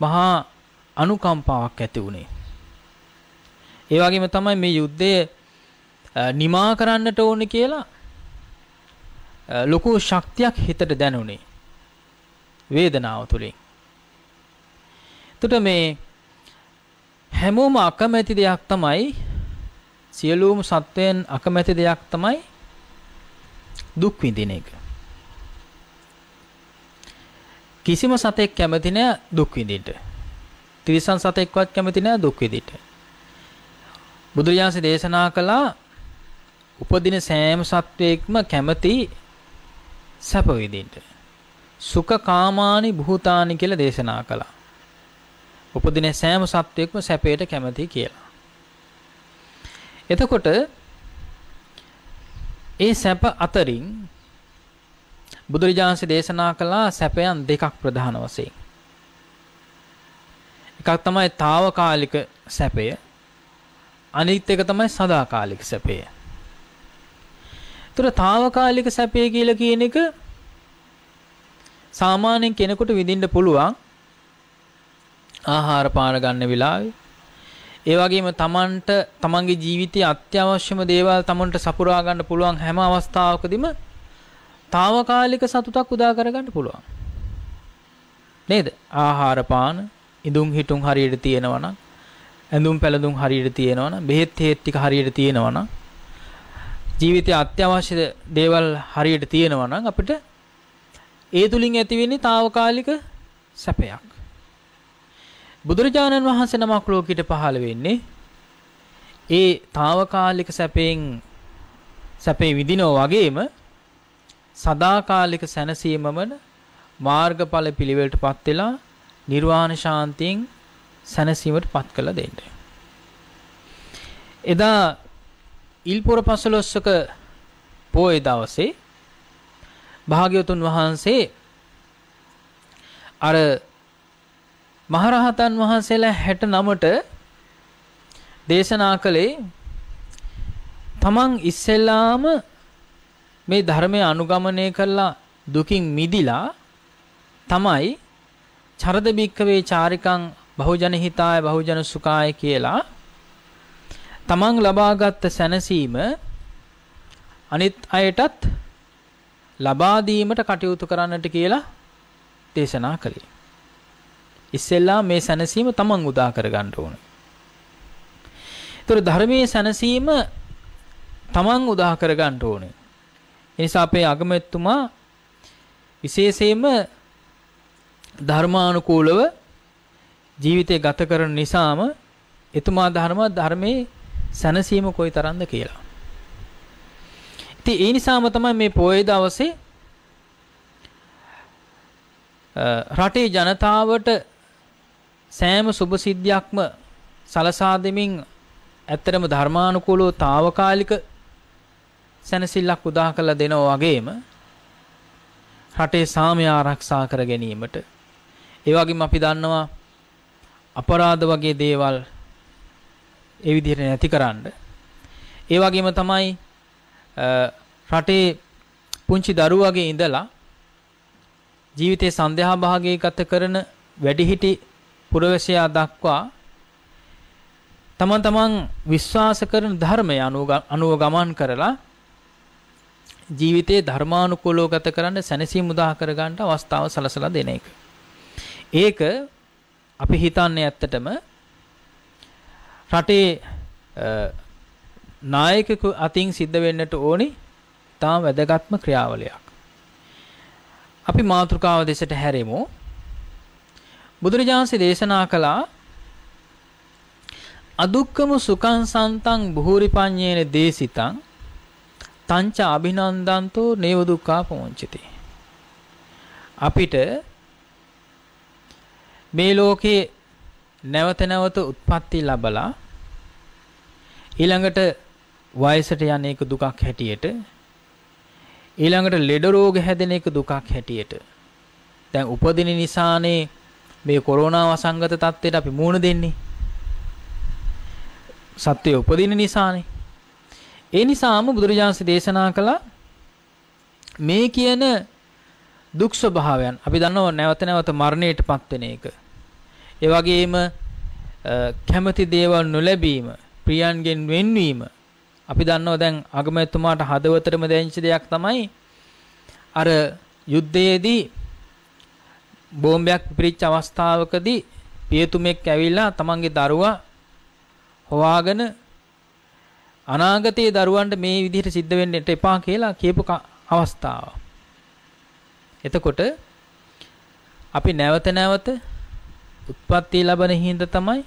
Speaker 2: මහා අනුකම්පාවක් ඇති වුණේ. ඒ වගේම තමයි මේ යුද්ධය නිමා කරන්නට ඕනේ කියලා ලොකු ශක්තියක් හිතට දැනුනේ වේදනාව තුලින්. එතකොට මේ හැමෝම අකමැති දෙයක් තමයි සියලුම සත්වයන් අකමැති දෙයක් තමයි දුක් විඳින එක. කිසිම සතෙක් කැමති නෑ දුක් විඳින්න. තිරිසන් සතෙක්වත් කැමති නෑ දුක් විඳින්න. බුදුරජාණන් දේශනා කළා උපදින සෑම සත්වයක්ම කැමති සැප විඳින්න. සුඛ කාමානි භූතානි කියලා දේශනා කළා. උපදින සෑම සත්වයක්ම සැපයට කැමති කියලා. එතකොට ඒ සැප අතරින් බුදුරජාණන් දේශනා කළා සැපයන් දෙකක් ප්‍රධාන වශයෙන්. එකක් තමයි తాවකාලික සැපය. අනිත් එක තමයි සදාකාලික සැපය. ඒතර తాවකාලික සැපය කියලා කියන එක සාමාන්‍යයෙන් කෙනෙකුට විඳින්න පුළුවන් ආහාර පාන ගන්න වෙලාවේ. ඒ වගේම තමන්ගේ ජීවිතයේ අත්‍යවශ්‍යම දේවල් තමන්ට සපුරා ගන්න පුළුවන් හැම අවස්ථාවකදීම తాවකාලික සතුටක් උදා කරගන්න පුළුවන්. නේද? ආහාර පාන, ඉදුම් හිටුම් හරියට තියෙනවා නම්, ඇඳුම් පැළඳුම් හරියට තියෙනවා නම්, බෙහෙත් හේත් ටික හරියට තියෙනවා නම්, ජීවිතයේ අත්‍යවශ්‍ය දේවල් හරියට තියෙනවා නම් අපිට ඒ තුලින් ඇති වෙන්නේ తాවකාලික සැපයක්. බුදුරජාණන් වහන්සේ නමක් ලෝකෙට පහළ වෙන්නේ ඒ తాවකාලික සැපේ විඳිනවා වගේම සදාකාලික සැනසීමම මාර්ගඵල පිළිවෙලටපත් වෙලා නිර්වාණ ශාන්තියෙන් සැනසීමටපත් කළ දෙන්න. එදා ඉල්පොර 15ක පොය දවසේ භාග්‍යවතුන් වහන්සේ අර මහරහතන් වහන්සේලා 69ට දේශනා කළේ තමන් ඉස්සෙල්ලාම මේ ධර්මය අනුගමනය කරලා දුකින් මිදිලා තමයි චරද බික්කවේ චාරිකං බහුජන හිතාය බහුජන සුඛාය කියලා තමන් ලබාගත් සැනසීම අනිත් අයටත් ලබා දීමට කටයුතු කරන්නට කියලා දේශනා කළේ. ඉස්සෙල්ලා මේ සැනසීම තමන් උදා කර ගන්න ඕනේ. ඒතර ධර්මයේ සැනසීම තමන් උදා කර ගන්න ඕනේ. ඒ නිසා අපේ අගමැතිතුමා විශේෂයෙන්ම ධර්මානුකූලව ජීවිතය ගත කරන නිසාම එතුමා ධර්මයේ සැනසීම කොයිතරම්ද කියලා. ඉතින් ඒ නිසාම තමයි මේ පොයේ දවසේ රටේ ජනතාවට සෑම සුබ සිද්ධියක්ම සලසා දෙමින් ඇත්තටම ධර්මානුකූලව తాවකාලික සැනසෙල්ලක් උදා කරලා දෙනවා වගේම රටේ සාමය ආරක්ෂා කර ගැනීමට ඒ වගේම අපි දන්නවා අපරාධ වගේ දේවල් ඒ විදිහට නැතිකරන්න. ඒ වගේම තමයි රටේ පුංචි දරුවගේ ඉඳලා ජීවිතයේ සන්ධ්‍යා භාගයේ ගත කරන වැඩිහිටි පුරවැසියා දක්වා තමන් විශ්වාස කරන ධර්මය අනුව ගමන් කරලා ජීවිතයේ ධර්මානුකූලව ගත කරන්න සැනසීම උදා කර ගන්නට අවස්ථාව සලසලා දෙන එක. ඒක අපි හිතන්නේ ඇත්තටම රටේ නායකයෙකු අතින් සිද්ධ වෙන්නට ඕනි තාම වැදගත්ම ක්‍රියාවලියක්. අපි මාතෘකාව දෙසට හැරෙමු. බුදුරජාණන්සේ දේශනා කළා අදුක්කම සුඛං සන්තං බුහුරිපඤ්ඤේන දේසිතං තංච අභිනන්දන්තෝ නේව දුක්ඛා පමුංචති. අපිට මේ ලෝකේ නැවත නැවත උත්පත්ති ලැබලා ඊළඟට වයසට යන එක දුකක් හැටියට ඊළඟට ලෙඩ රෝග හැදෙන එක දුකක් හැටියට දැන් උපදින නිසානේ මේ කොරෝනා වසංගත තත්ත්වයට අපි මුහුණ දෙන්නේ. සත්‍ය උපදින නිසානේ. ඒ නිසාම බුදුරජාණන් දේශනා කළා මේ කියන දුක් ස්වභාවයන් අපි දන්නවා නැවත නැවත මරණයටපත් වෙන එක. ඒ වගේම කැමැති දේවල් නොලැබීම, ප්‍රියයන්ගෙන් වෙන්වීම. අපි දන්නවා දැන් අගමැතිතුමාට හදවතටම දැනෙච්ච දෙයක් තමයි අර යුද්ධයේදී බෝම්බයක් පිපිරිච්ච අවස්ථාවකදී පියතුමෙක් ඇවිල්ලා තමන්ගේ දරුවා හොවාගෙන අනාගතයේ දරුවන්ට මේ විදිහට සිද්ධ වෙන්න එපා කියලා කියපු අවස්ථාව. එතකොට අපි නැවත නැවත උත්පත්ති ලැබෙන හිඳ තමයි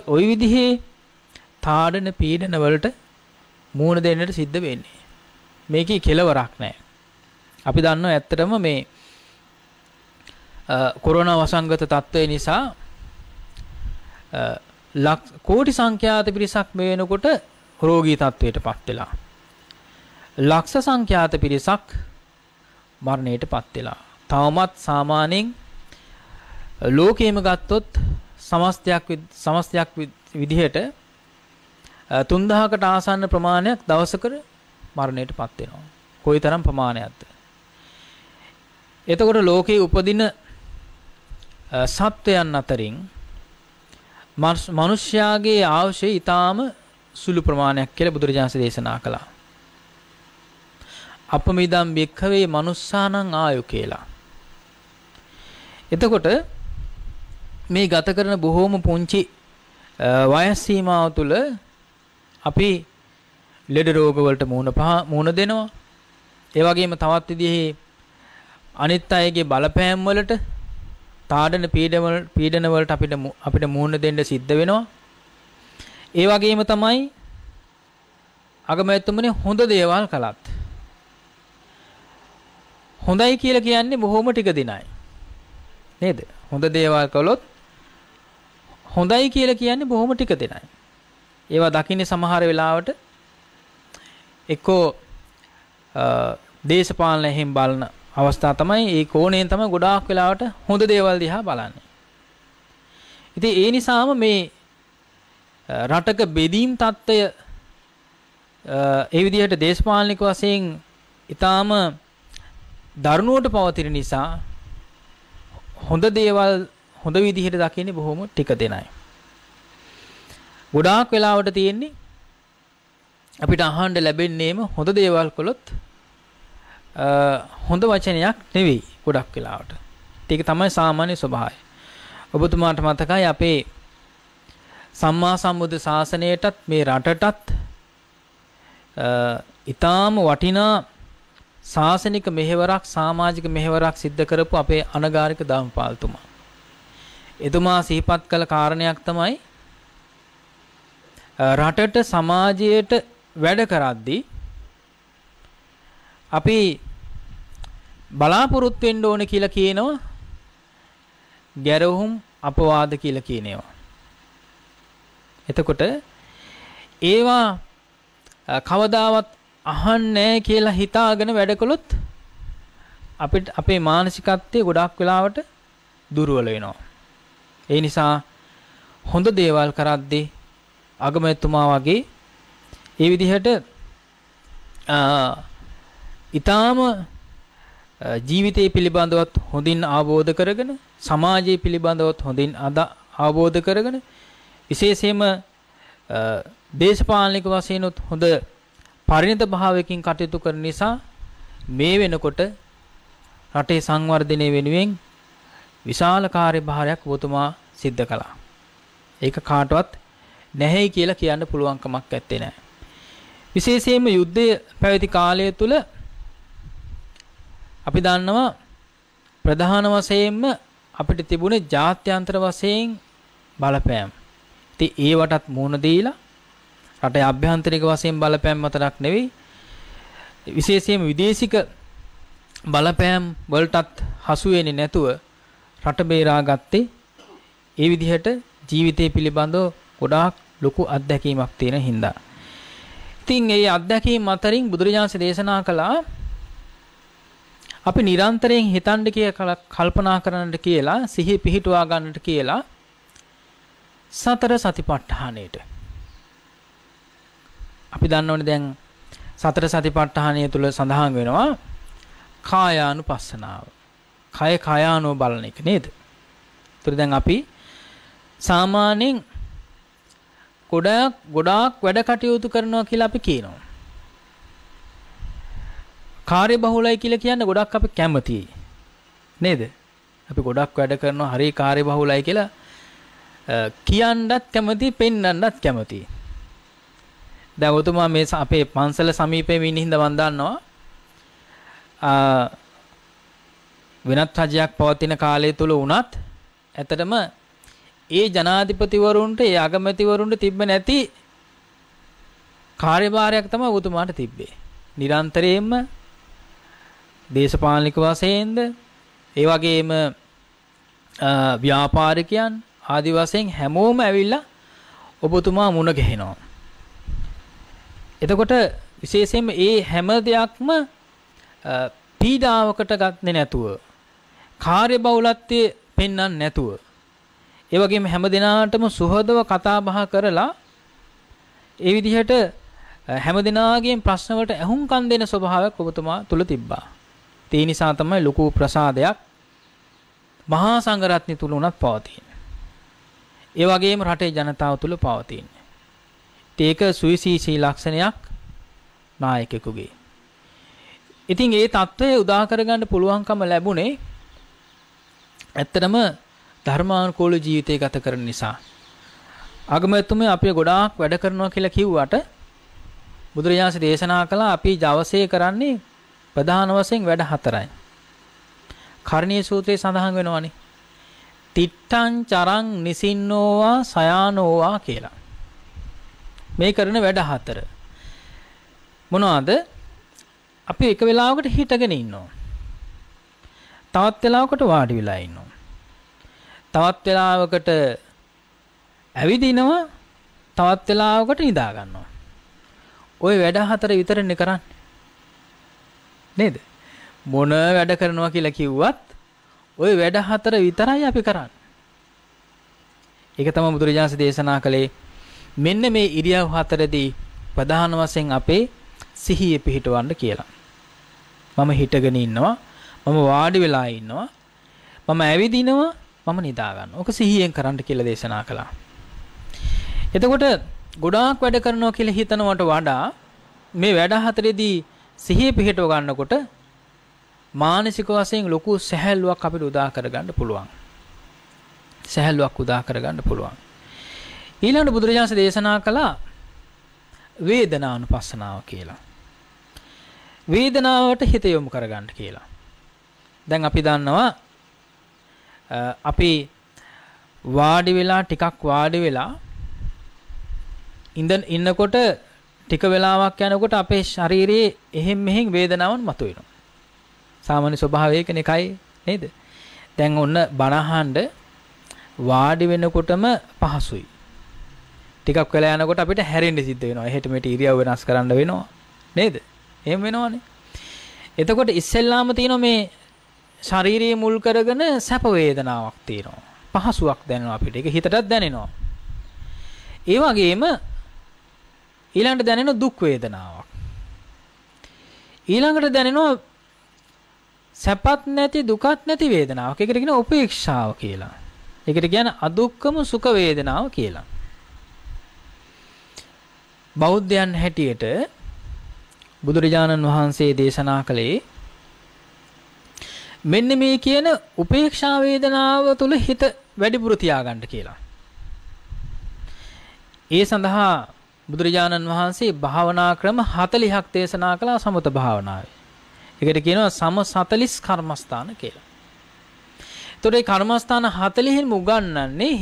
Speaker 2: ওই විදිහේ තාඩන පීඩන වලට මූණ දෙන්නට සිද්ධ වෙන්නේ. මේකේ කෙලවරක් නැහැ. අපි දන්නවා ඇත්තටම මේ කොරෝනා වසංගත තත්ත්වය නිසා කෝටි සංඛ්‍යාත පිරිසක් මේ වෙනකොට රෝගී තත්ත්වයටපත් වෙලා. ලක්ෂ සංඛ්‍යාත පිරිසක් මරණයටපත් වෙලා. තවමත් සාමාන්‍යයෙන් ලෝකයේම ගත්තොත් සමස්තයක් විදිහට 3000කට ආසන්න ප්‍රමාණයක් දවසකට මරණයටපත් වෙනවා. කොයිතරම් ප්‍රමාණයක්ද? එතකොට ලෝකයේ උපදින සත්වයන් අතරින් මිනිස්යාගේ ආයුෂය ඊටාම සුළු ප්‍රමාණයක් කියලා බුදුරජාණන් දේශනා කළා. අපමිදම් බික්ඛවේ මනුස්සානං ආයු කියලා. එතකොට මේ ගත කරන බොහෝම පුංචි වයස් සීමාව තුළ අපි ලෙඩ රෝග වලට මුහුණ දෙනවා. ඒ වගේම තවත් විදිහේ අනිත් අයගේ බලපෑම් වලට තාඩන පීඩන වලට අපිට මුහුණ දෙන්න සිද්ධ වෙනවා. ඒ වගේම තමයි අගමැතිතුමනි හොඳ දේවල් කළත් හොඳයි කියලා කියන්නේ බොහොම ටික දිනයි. නේද? හොඳ දේවල් කළොත් හොඳයි කියලා කියන්නේ බොහොම ටික දිනයි. ඒවා දකින්නේ සමහර වෙලාවට එක්කෝ දේශපාලන හැම බලන අවස්ථාව තමයි ඒ කෝණයෙන් තමයි ගොඩාක් වෙලාවට හොඳ දේවල් දිහා බලන්නේ. ඉතින් ඒ නිසාම මේ රටක බෙදීම් තත්ත්වය ඒ විදිහට දේශපාලනික වශයෙන් ඊටාම දරුණුවට පවතින නිසා හොඳ දේවල් හොඳ විදිහට දකින්නේ බොහොම ටික දෙනයි. ගොඩාක් වෙලාවට තියෙන්නේ අපිට අහන්න ලැබෙන්නේම හොඳ දේවල් කළොත් හොඳ වචනයක් නෙවෙයි ගොඩක් වෙලාවට. ඒක තමයි සාමාන්‍ය ස්වභාවය. ඔබතුමාට මතකයි අපේ සම්මා සම්බුද්ධ ශාසනයටත් මේ රටටත් ඊටාම වටිනා ශාසනික මෙහෙවරක් සමාජික මෙහෙවරක් සිද්ධ කරපු අපේ අනගාരിക ධම්මපාලතුමා. එතුමා සිහිපත් කළ කාරණයක් තමයි රටට සමාජයට වැඩ කරද්දී අපි බලාපොරොත්තු වෙන්න ඕන කියලා කියනවා ගැරහුම් අපවාද කියලා කියනවා. එතකොට ඒවා කවදාවත් අහන්නේ කියලා හිතාගෙන වැඩ කළොත් අපිට අපේ මානසිකත්වයේ ගොඩක් වෙලාවට දුර්වල වෙනවා. ඒ නිසා හොඳ දේවල් කරද්දී අගමැතිතුමා වගේ ඒ විදිහට ඊටාම ජීවිතය පිළිබඳවත් හොඳින් අවබෝධ කරගෙන සමාජය පිළිබඳවත් හොඳින් අවබෝධ කරගෙන විශේෂයෙන්ම දේශපාලනික වශයෙන් හොඳ පරිණත භාවයකින් කටයුතු කරන නිසා මේ වෙනකොට රටේ සංවර්ධනය වෙනුවෙන් විශාල කාර්යභාරයක් ඔබතුමා සිද්ධ කළා. ඒක කාටවත් නැහැයි කියලා කියන්න පුළුවන් කමක් නැත්තේ නෑ. විශේෂයෙන්ම යුද්ධය පැවති කාලය තුල අපි දන්නවා ප්‍රධාන වශයෙන්ම අපිට තිබුණේ ජාත්‍යන්තර වශයෙන් බලපෑම්. ඉතින් ඒවටත් මුහුණ දීලා රටේ අභ්‍යන්තරික වශයෙන් බලපෑම් මතරක් නෙවෙයි විශේෂයෙන්ම විදේශික බලපෑම් වලටත් හසු වෙන්නේ නැතුව රට බේරාගත්තේ ඒ විදිහට ජීවිතය පිළිබඳව ගොඩාක් ලොකු අත්දැකීමක් තියෙන හින්දා. ඉතින් ඒ අත්දැකීම් අතරින් බුදුරජාණන් දේශනා කළා අපි නිරන්තරයෙන් හිතන්න කියලා කල්පනා කරන්නට කියලා සිහිය පිහිටුවා ගන්නට කියලා සතර සතිපට්ඨානෙට. අපි දන්නවනේ දැන් සතර සතිපට්ඨානය තුල සඳහන් වෙනවා කායානුපස්සනාව. කය කායානුව බලන එක නේද? ඒතර දැන් අපි සාමාන්‍යයෙන් ගොඩාක් වැඩ කටයුතු කරනවා කියලා අපි කියනවා. කාර්යබහුලයි කියලා කියන්නේ ගොඩක් අපි කැමතියි. නේද? අපි ගොඩක් වැඩ කරනවා හරි කාර්යබහුලයි කියලා කියන්නත් කැමති, පෙන්වන්නත් කැමති. දැන් ඔතුමා මේ අපේ පන්සල සමීපයේ ඉන්න හින්දා මම දන්නවා වෙනත් රජයක් පවතින කාලය තුල වුණත් ඇත්තටම ඒ ජනාධිපතිවරුන්ට ඒ අගමැතිවරුන්ට තිබ්බ නැති කාර්යභාරයක් තමයි ඔතුමාට තිබ්බේ. නිරන්තරයෙන්ම දේශපාලනික වශයෙන්ද ඒ වගේම ව්‍යාපාරිකයන් ආදි වශයෙන් හැමෝම ඇවිල්ලා ඔබතුමා මුණ ගැහෙනවා. එතකොට විශේෂයෙන්ම ඒ හැම දෙයක්ම පීඩාවකට ගන්නේ නැතුව කාර්යබහුලත්වයේ පෙන්වන්නේ නැතුව ඒ වගේම හැම දිනාටම සුහදව කතා බහ කරලා ඒ විදිහට හැම දිනාගේම ප්‍රශ්න වලට ඇහුම්කන් දෙන ස්වභාවයක් ඔබතුමා තුල තිබ්බා. ඒ නිසා තමයි ලොකු ප්‍රසාදයක් මහා සංඝරත්නය තුල උනත් පවතින්නේ. ඒ වගේම රටේ ජනතාව තුල පවතින්නේ. ඒක සුවිශේෂී ලක්ෂණයක් නායකයෙකුගේ. ඉතින් ඒ தত্ত্বය උදා කරගන්න පුළුවන්කම ලැබුණේ ඇත්තටම ධර්මානුකූල ජීවිතය ගත කරන නිසා. අගමැතිතුමේ අපි ගොඩාක් වැඩ කරනවා කියලා කිව්වට බුදුරජාණන් දේශනා කළා අපි ජවසේ කරන්නේ ප්‍රධාන වශයෙන් වැඩ හතරයි. කරණීය සූත්‍රයේ සඳහන් වෙනවානේ. තිට්ඨං චරං නිසින්නෝවා සයානෝවා කියලා. මේ කරන වැඩ හතර. මොනවාද? අපි එක වෙලාවකට හිටගෙන ඉන්නවා. තවත් වෙලාවකට වාඩි වෙලා ඉන්නවා. තවත් වෙලාවකට ඇවිදිනවා. තවත් වෙලාවකට නිදා ගන්නවා. ওই වැඩ හතර විතරනේ කරන්නේ. නේද? මොන වැඩ කරනවා කියලා කිව්වත් ওই වැඩ හතර විතරයි අපි කරන්නේ. ඒක තමයි බුදුරජාණන් දේශනා කළේ මෙන්න මේ ඉරියව් හතරදී ප්‍රධාන වශයෙන් අපේ සිහිය පිහිටවන්න කියලා. මම හිටගෙන ඉන්නවා, මම වාඩි වෙලා ඉන්නවා, මම ඇවිදිනවා, මම නිදා ගන්නවා. ඔක සිහියෙන් කරන්න කියලා දේශනා කළා. එතකොට ගොඩාක් වැඩ කරනවා කියලා හිතනවට වඩා මේ වැඩ හතරේදී සිහිය පිහිටව ගන්නකොට මානසික වශයෙන් ලොකු සැහැල්ලුවක් අපිට උදා කරගන්න පුළුවන්. සැහැල්ලුවක් උදා කරගන්න පුළුවන්. ඊළඟට බුදුරජාණන් දේශනා කළා වේදනානුපස්සනාව කියලා. වේදනාවට හිත යොමු කරගන්න කියලා. දැන් අපි දන්නවා අපි වාඩි වෙලා ටිකක් වාඩි වෙලා ඉන්නකොට ටික වෙලාවක් යනකොට අපේ ශරීරයේ එහෙම් මෙහෙම් වේදනාවන් මතුවෙනවා. සාමාන්‍ය ස්වභාවය ඒකනේ කයි නේද? දැන් ඔන්න බණහඬ වාඩි වෙනකොටම පහසුයි. ටිකක් වෙලා යනකොට අපිට හැරෙන්න සිද්ධ වෙනවා. එහෙට මෙට ඉරියව් වෙනස් කරන්න වෙනවා. නේද? එහෙම වෙනවනේ. එතකොට ඉස්සෙල්ලාම තියෙන මේ ශාරීරික මුල් කරගෙන සැප වේදනාවක් තියෙනවා. පහසුවක් දැනෙනවා අපිට. ඒක හිතටත් දැනෙනවා. ඒ වගේම ඊළඟට දැනෙන දුක් වේදනාවක්. ඊළඟට දැනෙනවා සැපත් නැති දුකත් නැති වේදනාවක්. ඒකට කියන උපේක්ෂාව කියලා. ඒකට කියන්නේ අදුක්කම සුඛ වේදනාව කියලා. බෞද්ධයන් හැටියට බුදුරජාණන් වහන්සේ දේශනා කළේ මෙන්න මේ කියන උපේක්ෂා වේදනාව තුල හිත වැඩිපුර තියාගන්න කියලා. ඒ සඳහා බුදුරජාණන් වහන්සේ භාවනා ක්‍රම 40ක් දේශනා කළා සමත භාවනාවේ. ඒකට කියනවා සම 40 කර්මස්ථාන කියලා. ඒතකොට මේ කර්මස්ථාන 40න් උගන්වන්නේ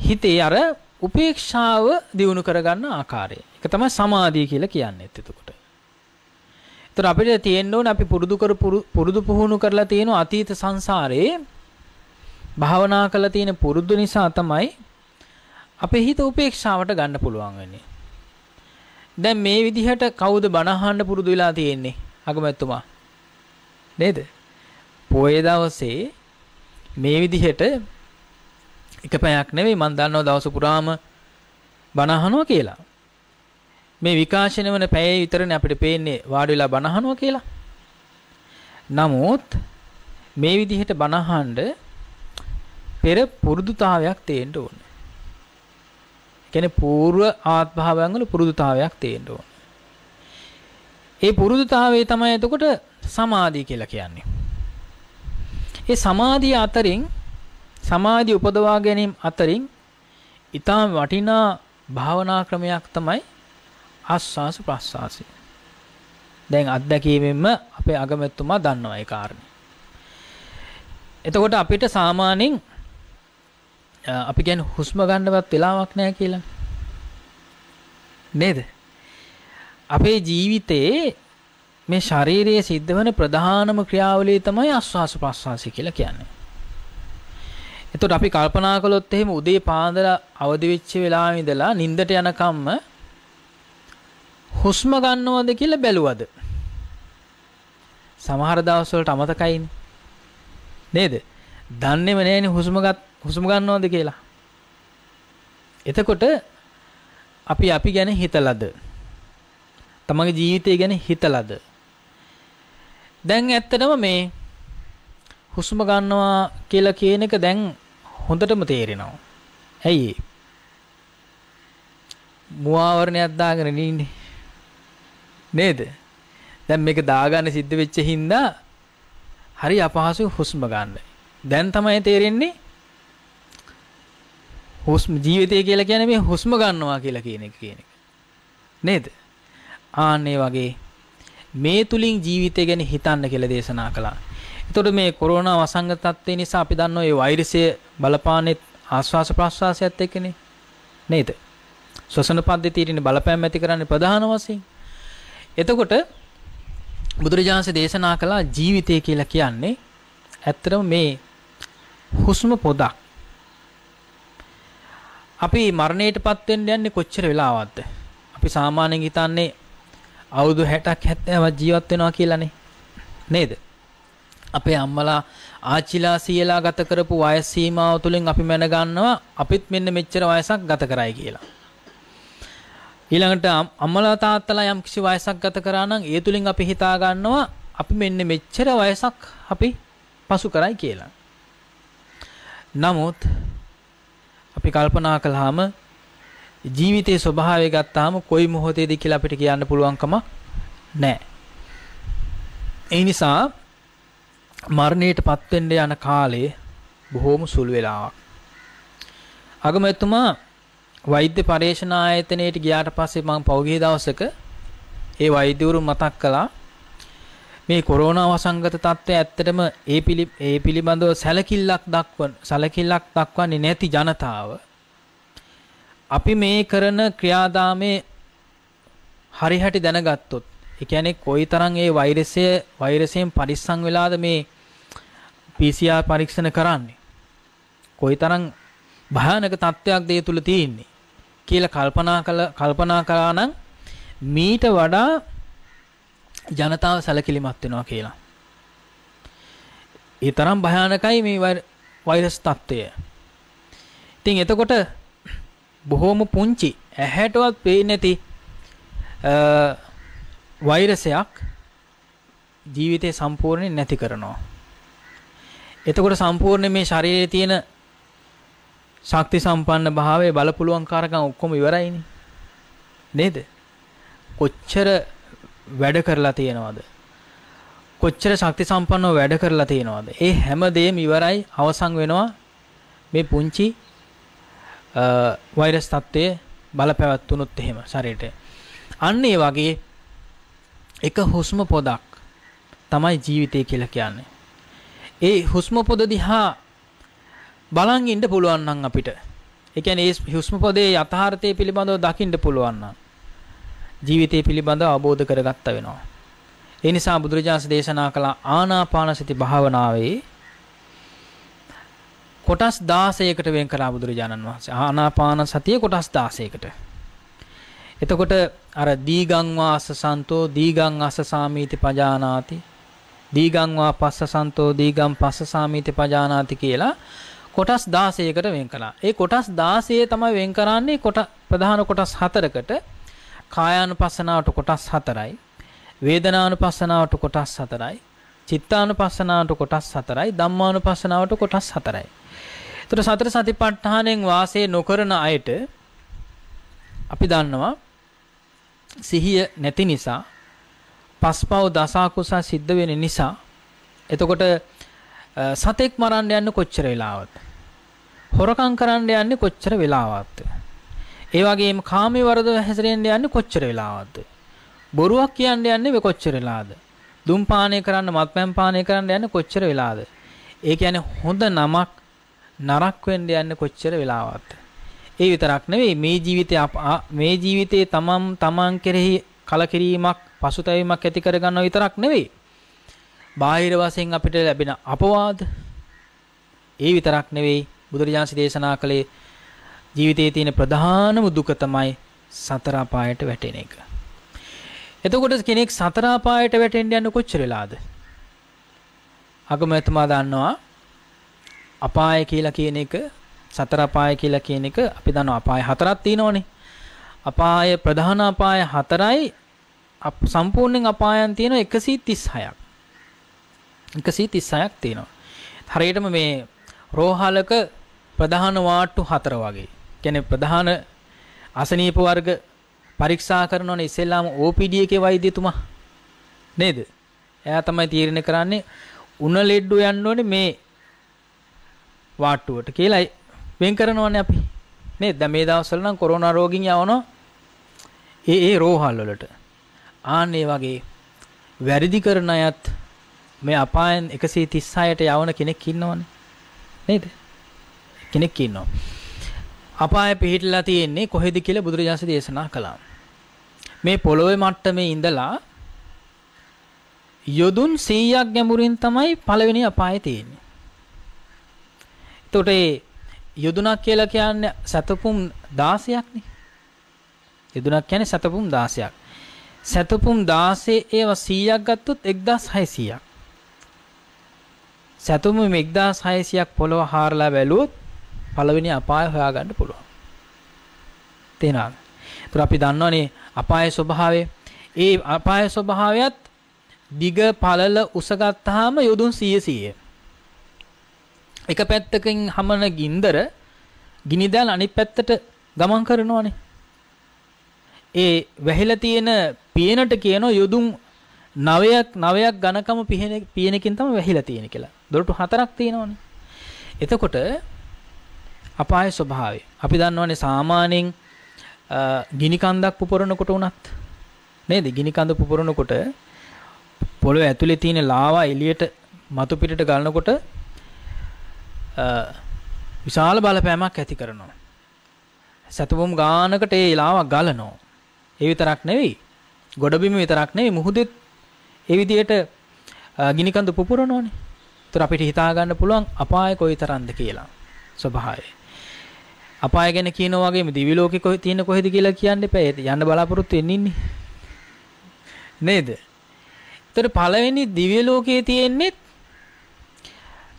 Speaker 2: හිතේ අර උපේක්ෂාව දියුණු කරගන්න ආකාරය. ඒක තමයි සමාධිය කියලා කියන්නේ. එතකොට. ඒතර අපිට තියෙන්න ඕනේ අපි පුරුදු පුහුණු කරලා තියෙන අතීත සංසාරේ භාවනා කරලා තියෙන පුරුදු නිසා තමයි අපේ හිත උපේක්ෂාවට ගන්න පුළුවන් වෙන්නේ. දැන් මේ විදිහට කවුද බණ අහන්න පුරුදු වෙලා තියෙන්නේ? අගමැතිතුමා. නේද? පොයේ දවසේ මේ විදිහට එක පැයක් නෙවෙයි මම දන්නවා දවස පුරාම බණ අහනවා කියලා. මේ විකාශන වෙන පැයේ විතරනේ අපිට පේන්නේ වාඩි වෙලා බණ අහනවා කියලා. නමුත් මේ විදිහට බණ අහන්න පෙර පුරුදුතාවයක් තියෙන්න ඕනේ. කියන්නේ పూర్ව ආත්භාවයන් වල පුරුදුතාවයක් තියෙන්න ඕනේ. ඒ පුරුදුතාවය තමයි එතකොට සමාධිය කියලා කියන්නේ. ඒ සමාධිය අතරින් සමාධිය උපදවා ගැනීම අතරින් ඊටම වටිනා භාවනා ක්‍රමයක් තමයි ආස්වාස ප්‍රස්වාසය. දැන් අත්දැකීමෙන්ම අපේ අගමැතිතුමා දන්නවා ඒ කාරණේ. එතකොට අපිට සාමාන්‍යයෙන් අපි කියන්නේ හුස්ම ගන්නවත් වෙලාවක් නැහැ කියලා. නේද? අපේ ජීවිතේ මේ ශාරීරියේ සිද්ධ වෙන ප්‍රධානම ක්‍රියාවලිය තමයි ආස්වාස ප්‍රස්වාසය කියලා කියන්නේ. එතකොට අපි කල්පනා කළොත් එහෙම උදේ පාන්දර අවදි වෙච්ච වෙලාවෙ ඉඳලා නිින්දට යනකම්ම හුස්ම ගන්නවද කියලා බැලුවද? සමහර දවස්වලට අමතකයිනේ. නේද? දන්නේම නැහැනේ හුස්ම ගන්නවද කියලා. එතකොට අපි ගැන හිතලාද? තමගේ ජීවිතය ගැන හිතලාද? දැන් ඇත්තටම මේ හුස්ම ගන්නවා කියලා කියන එක දැන් හොඳටම තේරෙනවා. ඇයි? මුවාවරණයක් දාගෙන ඉන්නේ. නේද? දැන් මේක දාගන්න සිද්ධ වෙච්ච හින්දා හරි අපහසු හුස්ම ගන්න. දැන් තමයි තේරෙන්නේ හුස්ම ජීවිතය කියලා කියන්නේ මේ හුස්ම ගන්නවා කියලා කියන එක. නේද? ආන්නේ වගේ මේ තුලින් ජීවිතය ගැන හිතන්න කියලා දේශනා කළා. එතකොට මේ කොරෝනා වසංගත තත්ත්වය නිසා අපි දන්නවා මේ වෛරසය බලපාන්නේ ආශ්වාස ප්‍රශ්වාසයත් එක්කනේ. නේද? ශ්වසන පද්ධතියේ බලපෑම් ඇති කරන්නේ ප්‍රධාන වශයෙන්. එතකොට බුදුරජාණන්සේ දේශනා කළා ජීවිතය කියලා කියන්නේ ඇත්තටම මේ හුස්ම පොදක්. අපි මරණයටපත් වෙන්න යන්නේ කොච්චර වෙලාවක්ද? අපි සාමාන්‍යයෙන් හිතන්නේ අවුරුදු 60ක් 70ක් ජීවත් වෙනවා කියලානේ. නේද? අපේ අම්මලා ආච්චිලා සීයලා ගත කරපු වයස් සීමාව තුලින් අපි මැන ගන්නවා අපිත් මෙන්න මෙච්චර වයසක් ගත කරයි කියලා. ඊළඟට අම්මලා තාත්තලා යම් කිසි වයසක් ගත කරා නම් ඒ තුලින් අපි හිතා ගන්නවා අපි මෙන්න මෙච්චර වයසක් අපි පසු කරයි කියලා. නමුත් අපි කල්පනා කළාම ජීවිතයේ ස්වභාවය ගත්තාම කොයි මොහොතේද කියලා අපිට කියන්න පුළුවන්කම නැහැ. ඒ නිසා මරණයටපත් වෙන්න යන කාලය බොහෝම සුළු වෙලාවක්. අගමැතිතුමා වෛද්‍ය පරීක්ෂණ ආයතනයට ගියාට පස්සේ මම පෞගිය දවසක ඒ වෛද්‍යවරු මතක් කළා මේ කොරෝනා වසංගත තත්ත්වය ඇත්තටම ඒ පිළිබඳව සැලකිල්ලක් දක්වන්නේ නැති ජනතාව අපි මේ කරන ක්‍රියාදාමයේ හරිහැටි දැනගත්තොත් ඒ කියන්නේ කොයිතරම් ඒ වෛරසයෙන් පරිස්සම් වෙලාද මේ PCR පරීක්ෂණ කරන්නේ කොයිතරම් භයානක තත්ත්වයක්ද ඒ තුල තියෙන්නේ කියලා කල්පනා කළා නම් මීට වඩා ජනතාව සැලකිලිමත් වෙනවා කියලා. ඒ තරම් භයානකයි මේ වෛරස් තත්ත්වය. ඉතින් එතකොට බොහොම පුංචි ඇහැටවත් පේන්නේ නැති වෛරසයක් ජීවිතේ සම්පූර්ණයෙන් නැති කරනවා. එතකොට සම්පූර්ණ මේ ශරීරයේ තියෙන ශක්ති සම්පන්න භාවයේ බලපුලුවන්කාරකම් ඔක්කොම ඉවරයිනේ. නේද? කොච්චර වැඩ කරලා තියෙනවද? කොච්චර ශක්ති සම්පන්නව වැඩ කරලා තියෙනවද? ඒ හැම දෙයක්ම ඉවරයි අවසන් වෙනවා මේ පුංචි වෛරස් තත්ත්වයේ බලපැවැත්වුනොත් එහෙම ශරීරයට. අන්න ඒ වගේ එක හුස්ම පොදක් තමයි ජීවිතය කියලා කියන්නේ. ඒ හුස්ම පොද දිහා බලන් ඉන්න පුළුවන් නම් අපිට. ඒ කියන්නේ ඒ හුස්ම පොදේ යථාර්ථය පිළිබඳව දකින්න පුළුවන් නම් ජීවිතය පිළිබඳව අවබෝධ කරගත්ත වෙනවා. ඒ නිසා බුදුරජාණන් දේශනා කළ ආනාපාන සති භාවනාවේ කොටස් 16කට වෙන් කරා බුදුරජාණන් වහන්සේ. ආනාපාන සතිය කොටස් 16කට. එතකොට අර දීගං වා අස්සසන්තෝ දීගං අස්සසාමීති පජානාති දීගං වා පස්සසන්තෝ දීගං පස්සසාමීති පජානාති කියලා කොටස් 16කට වෙන් කළා. ඒ කොටස් 16 තමයි වෙන් කරන්නේ ප්‍රධාන කොටස් 4කට. කායානුපස්සනාවට කොටස් 4යි. වේදනානුපස්සනාවට කොටස් 4යි. චිත්තානුපස්සනාවට කොටස් 4යි. ධම්මානුපස්සනාවට කොටස් 4යි. ඒතර සතර සතිපට්ඨානෙන් වාසය නොකරන අයට අපි දන්නවා සිහිය නැති නිසා පස්පව් දසකුස සිද්ධ වෙන නිසා එතකොට සතෙක් මරන්න යන්නේ කොච්චර වෙලාවද? හොරකම් කරන්න යන්නේ කොච්චර වෙලාවක්ද? ඒ වගේම කාමයේ වරද හැසිරෙන්න යන්නේ කොච්චර වෙලාවක්ද? බොරුවක් කියන්න යන්නේ කොච්චර වෙලාවද? දුම් පානය කරන්න මත්පැන් පානය කරන්න යන්නේ කොච්චර වෙලාවද? ඒ කියන්නේ හොඳ නමක් නරක වෙන්න යන්නේ කොච්චර වෙලාවක්ද? ඒ විතරක් නෙවෙයි මේ ජීවිතයේ තමන් කෙරෙහි කලකිරීමක් පසුතැවීමක් ඇති කරගන්නව විතරක් නෙවෙයි. බාහිර වශයෙන් අපිට ලැබෙන අපවාද ඒ විතරක් නෙවෙයි බුදුරජාණන් දේශනා කළේ ජීවිතයේ තියෙන ප්‍රධානම දුක තමයි සතර අපායට වැටෙන එක. එතකොට කෙනෙක් සතර අපායට වැටෙන්න යන කොච්චර වෙලාද? අගමැතුමා දන්නවා අපාය කියලා කියන එක සතර අපාය කියලා කියන එක අපි දන්නවා අපාය 4ක් තියෙනවනේ. අපාය ප්‍රධාන අපාය 4යි සම්පූර්ණයෙන් අපායන් තියෙනවා 136ක්. 136ක් තියෙනවා. හරියටම මේ රෝහලක ප්‍රධාන වාට්ටු 4 වගේ. කියන්නේ ප්‍රධාන අසනීප වර්ග පරීක්ෂා කරනෝනේ ඉස්සෙල්ලාම OPD එකේ වෛද්‍යතුමා නේද? එයා තමයි තීරණය කරන්නේ උණ ලෙඩ්ඩු යන්න ඕනේ මේ වාට්ටුවට කියලා වෙන් කරනවනේ අපි. නේද? දැන් මේ දවස්වල නම් කොරෝනා රෝගීන් යවනවා ඒ රෝහල් වලට. ආන් ඒ වගේ වැරදි කරන අයත් මේ අපායන් 136ට යවන කෙනෙක් ඉන්නවනේ. නේද? කෙනෙක් ඉන්නවා. අපාය පිහිටලා තියෙන්නේ කොහෙද කියලා බුදුරජාණන් දේශනා කළා. මේ පොළොවේ මට්ටමේ ඉඳලා යොදුන් 100ක් ගැඹුරින් තමයි පළවෙනි අපායේ තියෙන්නේ. එතකොට ඒ යොදුනක් කියලා කියන්නේ සතපුම් 16ක් නේ. යොදුනක් කියන්නේ සතපුම් 16ක්. සතපුම් 16 ඒවා 100ක් ගත්තොත් 1600ක්. සතපුම් 1600ක් පොළොව හාරලා බැලුවොත් පළවෙනි අපාය හොයාගන්න පුළුවන්. තේරෙනවද? ඒතර අපි දන්නවනේ අපායේ ස්වභාවය. ඒ අපායේ ස්වභාවයත් දිග පළල උස ගත්තාම යොදුන් 100. එක පැත්තකින් හමන ගින්දර ගිනිදැල් අනිත් පැත්තට ගමන් කරනවනේ. ඒ වැහිලා තියෙන පියනට කියනවා යොදුන් 9ක් ඝනකම පියනකින් තමයි වැහිලා තියෙන්නේ කියලා. දොරටු 4ක් තියෙනවනේ. එතකොට අපායේ ස්වභාවය අපි දන්නවනේ සාමාන්‍යයෙන් ගිනි කන්දක් පුපුරනකොට උනත් නේද? ගිනි කන්ද පුපුරනකොට පොළොව ඇතුලේ තියෙන ලාවා එළියට මතු පිටට ගලනකොට විශාල බලපෑමක් ඇති කරනවා. සතුම් ගානකට ඒ ලාවා ගලනවා. ඒ විතරක් නෙවෙයි ගොඩබිම විතරක් නෙවෙයි මුහුදෙත් ඒ විදිහට ගිනි කන්ද පුපුරනෝනේ. ඒතර අපිට හිතා ගන්න පුළුවන් අපාය කොයිතරම්ද කියලා ස්වභාවය. අපාය ගැන කියනවා වගේම දිවි ලෝකේ තියෙන කොහෙද කියලා කියන්න එපා. යන්න බලාපොරොත්තු වෙන්න ඉන්නේ. නේද? ඒතර පළවෙනි දිව්‍ය ලෝකයේ තියෙන්නේ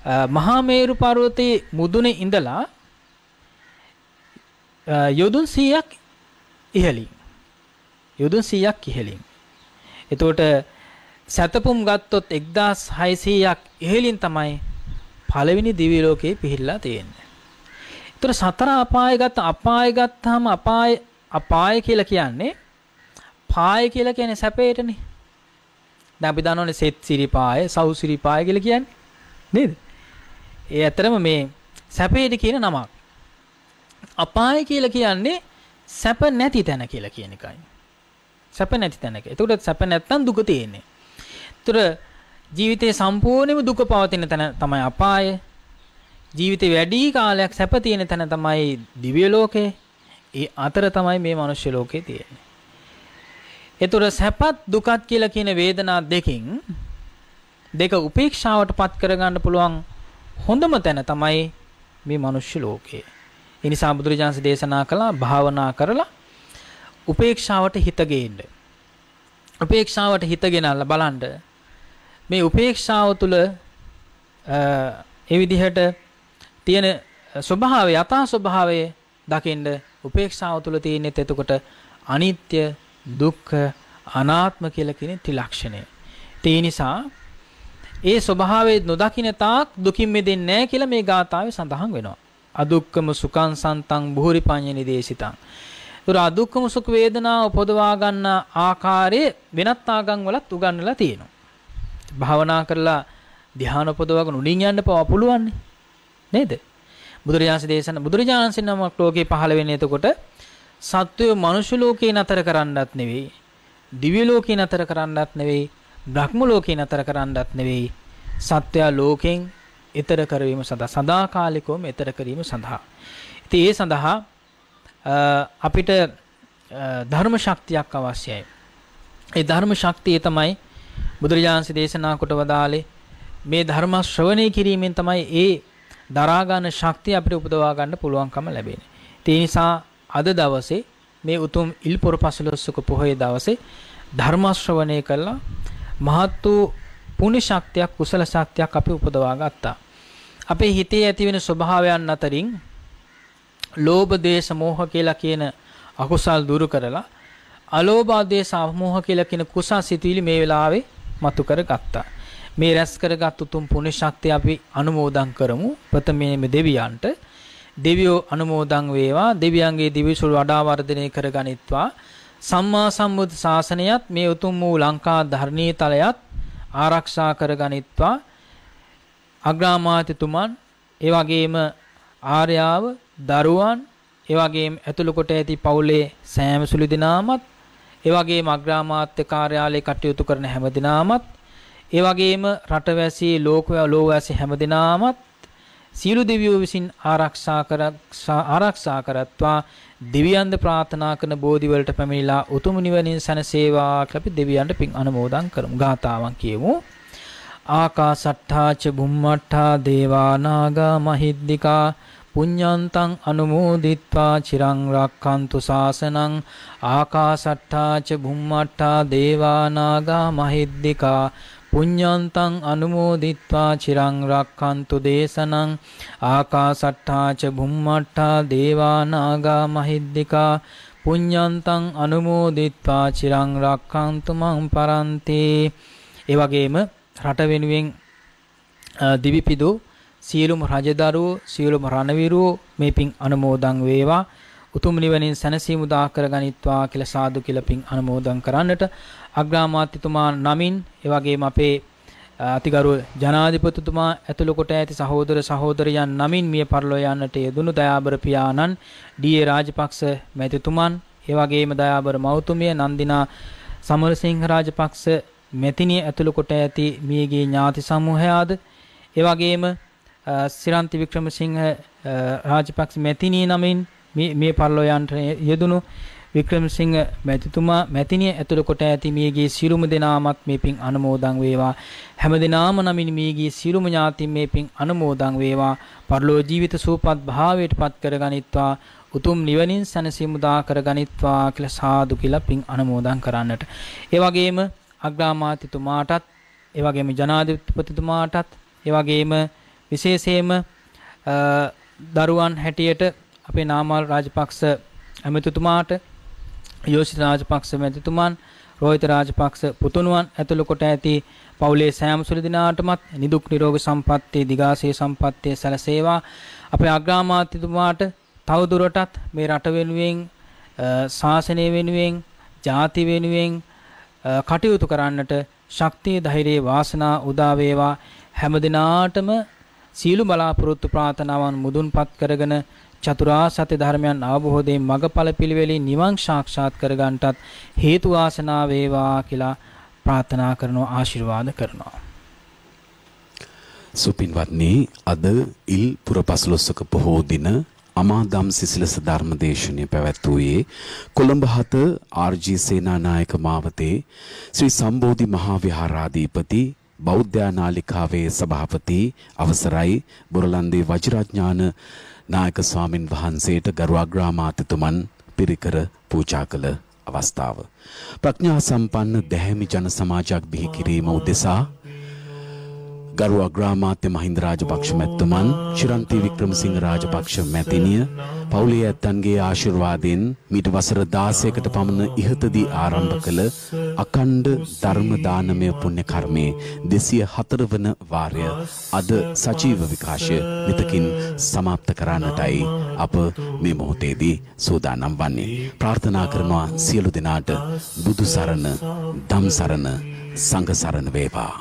Speaker 2: මහා මේරු පර්වතයේ මුදුනේ ඉඳලා යොදුන් 100ක් ඉහළින්. යොදුන් 100ක් ඉහළින්. එතකොට සතපුම් ගත්තොත් 1600ක් ඉහළින් තමයි පළවෙනි දිව්‍ය ලෝකේ පිහිටලා තියෙන්නේ. ඒතර සතර අපාය ගත්තාම අපාය කියලා කියන්නේ පාය කියලා කියන්නේ සැපේටනේ. දැන් අපි දන්නවනේ සෙත් සිරිපාය, සව් සිරිපාය කියලා කියන්නේ. නේද? ඒ ඇතරම මේ සැපේට කියන නමක්. අපාය කියලා කියන්නේ සැප නැති තැන කියලා කියන එකයි. සැප නැති තැනක. ඒකට සැප නැත්තම් දුක තියෙන්නේ. ඒතර ජීවිතේ සම්පූර්ණයෙන්ම දුක පවතින තැන තමයි අපාය. ජීවිතේ වැඩි කාලයක් සැප තියෙන තැන තමයි දිව්‍ය ලෝකේ. ඒ අතර තමයි මේ මනුෂ්‍ය ලෝකේ තියෙන්නේ. ඒතර සැපත් දුකත් කියලා කියන වේදනා දෙක උපේක්ෂාවට පත් කරගන්න පුළුවන් හොඳම තැන තමයි මේ මනුෂ්‍ය ලෝකේ. ඒ නිසා බුදුරජාණන් දේශනා කළා භාවනා කරලා උපේක්ෂාවට හිත ගේන්න. උපේක්ෂාවට හිත ගෙනල්ලා බලන්න මේ උපේක්ෂාව තුළ ඒ විදිහට තියෙන ස්වභාවය යථා ස්වභාවය දකින්න උපේක්ෂාව තුළ තියෙනෙත් එතකොට අනිත්‍ය දුක්ඛ අනාත්ම කියලා කියන ත්‍රිලක්ෂණය. ඒ නිසා ඒ ස්වභාවයේ නොදකින්න තාක් දුකින් මිදෙන්නේ නැහැ කියලා මේ ගාථාවේ සඳහන් වෙනවා. අදුක්කම සුඛං සන්තං බුහුරි පඤ්ඤ නිදේශිතං. ඒතර අදුක්කම සුඛ වේදනාව උපදවා ගන්න ආකාරයේ වෙනත් ආගම් වලත් උගන්වලා තියෙනවා. භාවනා කරලා ධ්‍යාන උපදවගෙන උඩින් යන්න පුළුවන් නේද? බුදුරජාණන් නමක් ලෝකේ පහළ වෙන්නේ එතකොට සත්වය මනුෂ්‍ය ලෝකේ නතර කරන්නත් නෙවෙයි, දිව්‍ය ලෝකේ නතර කරන්නත් නෙවෙයි, බ්‍රහ්ම ලෝකේ නතර කරන්නත් නෙවෙයි, සත්වයා ලෝකෙන් ඈතර කරවීම සඳහා සදාකාලිකවම ඈතර කිරීම සඳහා. ඉතින් ඒ සඳහා අපිට ධර්ම ශක්තියක් අවශ්‍යයි. ඒ ධර්ම ශක්තිය තමයි බුදුරජාණන් දේශනා කොට වදාළේ. මේ ධර්ම ශ්‍රවණය කිරීමෙන් තමයි ඒ දරා ගන්න ශක්තිය අපිට උපදවා ගන්න පුළුවන්කම ලැබෙන්නේ. ඒ නිසා අද දවසේ මේ උතුම් ඉල්පොර පසළොස්වක පොහොය දවසේ ධර්ම ශ්‍රවණය කළා මහත් වූ පුණ්‍ය ශක්තියක් කුසල ශක්තියක් අපි උපදවා ගත්තා. අපේ හිතේ ඇති වෙන ස්වභාවයන් අතරින් ලෝභ දේශ මොහ කියලා කියන අකුසල් දුරු කරලා අලෝභ දේශ මොහ කියලා කියන කුසල් සිතුවිලි මේ වෙලාවේ මතු කරගත්තා. මේ රැස් කරගත් උතුම් පුණ්‍ය ශක්තිය අපි අනුමෝදන් කරමු. ප්‍රථමයෙන්ම දෙවියන්ට දෙවියෝ අනුමෝදන් වේවා. දෙවියන්ගේ දිවිසුළු වඩා වර්ධනය කරගනිත්වා. සම්මා සම්බුද්ධ ශාසනයත් මේ උතුම් වූ ලංකා ධර්ණී තලයත් ආරක්ෂා කරගනිත්වා. අග්‍රාමාත්‍යතුමන් ඒ වගේම ආර්යාව දරුවන් ඒ වගේම ඇතුළු කොට ඇති පවුලේ සෑම සුළු දිනාමත් ඒ වගේම අග්‍රාමාත්‍ය කාර්යාලයේ කටයුතු කරන හැම දිනාමත් ඒ වගේම රටවැසී ලෝකවැසී හැම දිනාමත් සියලු දෙවියෝ විසින් ආරක්ෂා කරත්වා. දෙවියන්ද ප්‍රාර්ථනා කරන බෝධි වලට පැමිණිලා උතුම් නිවනින් සැනසේවා කියලා අපි දෙවියන්ට පින් අනුමෝදන් කරමු. ගාථාවන් කියමු. ආකාසට්ඨා ච බුම්මට්ඨා දේවා නාග මහිද්దికා පුඤ්ඤන්තං අනුමෝදිත්වා චිරං රක්ඛන්තු ශාසනං. ආකාසට්ඨා ච බුම්මට්ඨා දේවා නාග මහිද්దికා පුඤ්ඤන්තං අනුමෝදිත්වා චිරං රක්ඛන්තු දේශනං. ආකාසට්ඨා ච බුම්මට්ඨා දේවා නාග මහිද්దికා පුඤ්ඤන්තං අනුමෝදිත්වා චිරං රක්ඛන්තු මං පරන්ති. ඒ වගේම රට වෙනුවෙන් දිවිපිදු සියලුම රජදරුවෝ සියලුම රණවිරුවෝ මේ පින් අනුමෝදන් වේවා. උතුම් නිවනින් සැනසීම උදා කරගනිත්වා කියලා සාදු කියලා පින් අනුමෝදන් කරන්නට අග්‍රාමාත්‍යතුමා නමින් ඒ වගේම අපේ අතිගරු ජනාධිපතිතුමා ඇතුළු කොට ඇති සහෝදර සහෝදරියන් නමින් මිය පරලෝ යන්නට යෙදුණු දයාබර පියාණන් ඩී.ඒ. රාජපක්ෂ මැතිතුමන් ඒ වගේම දයාබර මව්තුමිය නන්දිනා සමරසිංහ රාජපක්ෂ මෙතිනිය ඇතුළු කොට ඇති මියගේ ඥාති සමූහයාද ඒ වගේම සිරන්ති වික්‍රමසිංහ රාජපක්ෂ මෙතිනිය නමින් මේ පරලෝ යන්නට යෙදුණු වික්‍රමසිංහ මැතිතුමා මැතිනිය ඇතුළු කොට ඇති මියගේ සියලුම දෙනාමත් මේ පින් අනුමෝදන් වේවා. හැම දිනාම නමින් මියගේ සියලුම ඥාතීන් මේ පින් අනුමෝදන් වේවා. පරලෝ ජීවිත සූපත් භාවයට පත් කරගනිත්වා. උතුම් නිවනින් සැනසීම උදා කරගනිත්වා කියලා සාදු කියලා පින් අනුමෝදන් කරන්නට. ඒ වගේම අග්‍රාමාත්‍යතුමාටත් ඒ වගේම ජනාධිපතිතුමාටත් ඒ වගේම විශේෂයෙන්ම දරුවන් හැටියට අපේ නාමල් රාජපක්ෂ ඇමතිතුමාට යෝෂිත රාජපක්ෂ මැතිතුමන් රෝහිත රාජපක්ෂ පුතුණුවන් ඇතුළු කොට ඇති පවුලේ සෑම සුළු දිනාටමත් නිදුක් නිරෝගී සම්පන්නිය දිගාසී සම්පන්නිය සැලසේවා. අපේ අග්‍රාමාත්‍යතුමාට තවදුරටත් මේ රට වෙනුවෙන් ශාසනය වෙනුවෙන් ජාති වෙනුවෙන් කටයුතු කරන්නට ශක්තිය ධෛර්යය වාසනා උදා වේවා. හැම දිනාටම සීල බලාපොරොත්තු ප්‍රාර්ථනාවන් මුදුන්පත් කරගෙන චතුරාර්ය සත්‍ය ධර්මයන් අවබෝධයෙන් මගඵල පිළිවෙලින් නිවන් සාක්ෂාත් කරගන්නටත් හේතු වාසනා වේවා කියලා ප්‍රාර්ථනා කරනවා ආශිර්වාද කරනවා.
Speaker 1: සුපින්වත්නි, අද ඉල් පුරපසළොස්වක පොහෝ දින අමාදම් සිසිලස ධර්මදේශනය පැවැත්වුවේ කොළඹ 7 ආර්.ජී. සේනානායක මාවතේ ශ්‍රී සම්බෝධි මහා විහාරාධිපති බෞද්ධ නාලිකාවේ සභාපති අවසරයි බොරලන්දේ වජිරඥාන නායක ස්වාමින් වහන්සේට ගරු අග්‍රාමාත්‍යතුමන් පිරිකර පූජා කළ අවස්ථාව. ප්‍රඥා සම්පන්න දැහැමි ජන සමාජයක් බිහි කිරීම උදෙසා ගරු අග්‍රාමාත්‍ය මහින්ද රාජපක්ෂ මැතිතුමන්, ශිරන්ති වික්‍රමසිංහ රාජපක්ෂ මැතිණිය පවුලේ ඇත්තන්ගේ ආශිර්වාදයෙන් මීට වසර 16කට පමණ ඉහතදී ආරම්භ කළ අඛණ්ඩ ධර්ම දානමය පුණ්‍ය කර්මයේ 204 වන වාරය අද සජීව විකාශය මෙතකින් සමාප්ත කරන්නටයි අප මේ මොහොතේදී සූදානම් වන්නේ. ප්‍රාර්ථනා කරනවා සියලු දෙනාට බුදු සරණ, ධම් සරණ, සංඝ සරණ වේවා.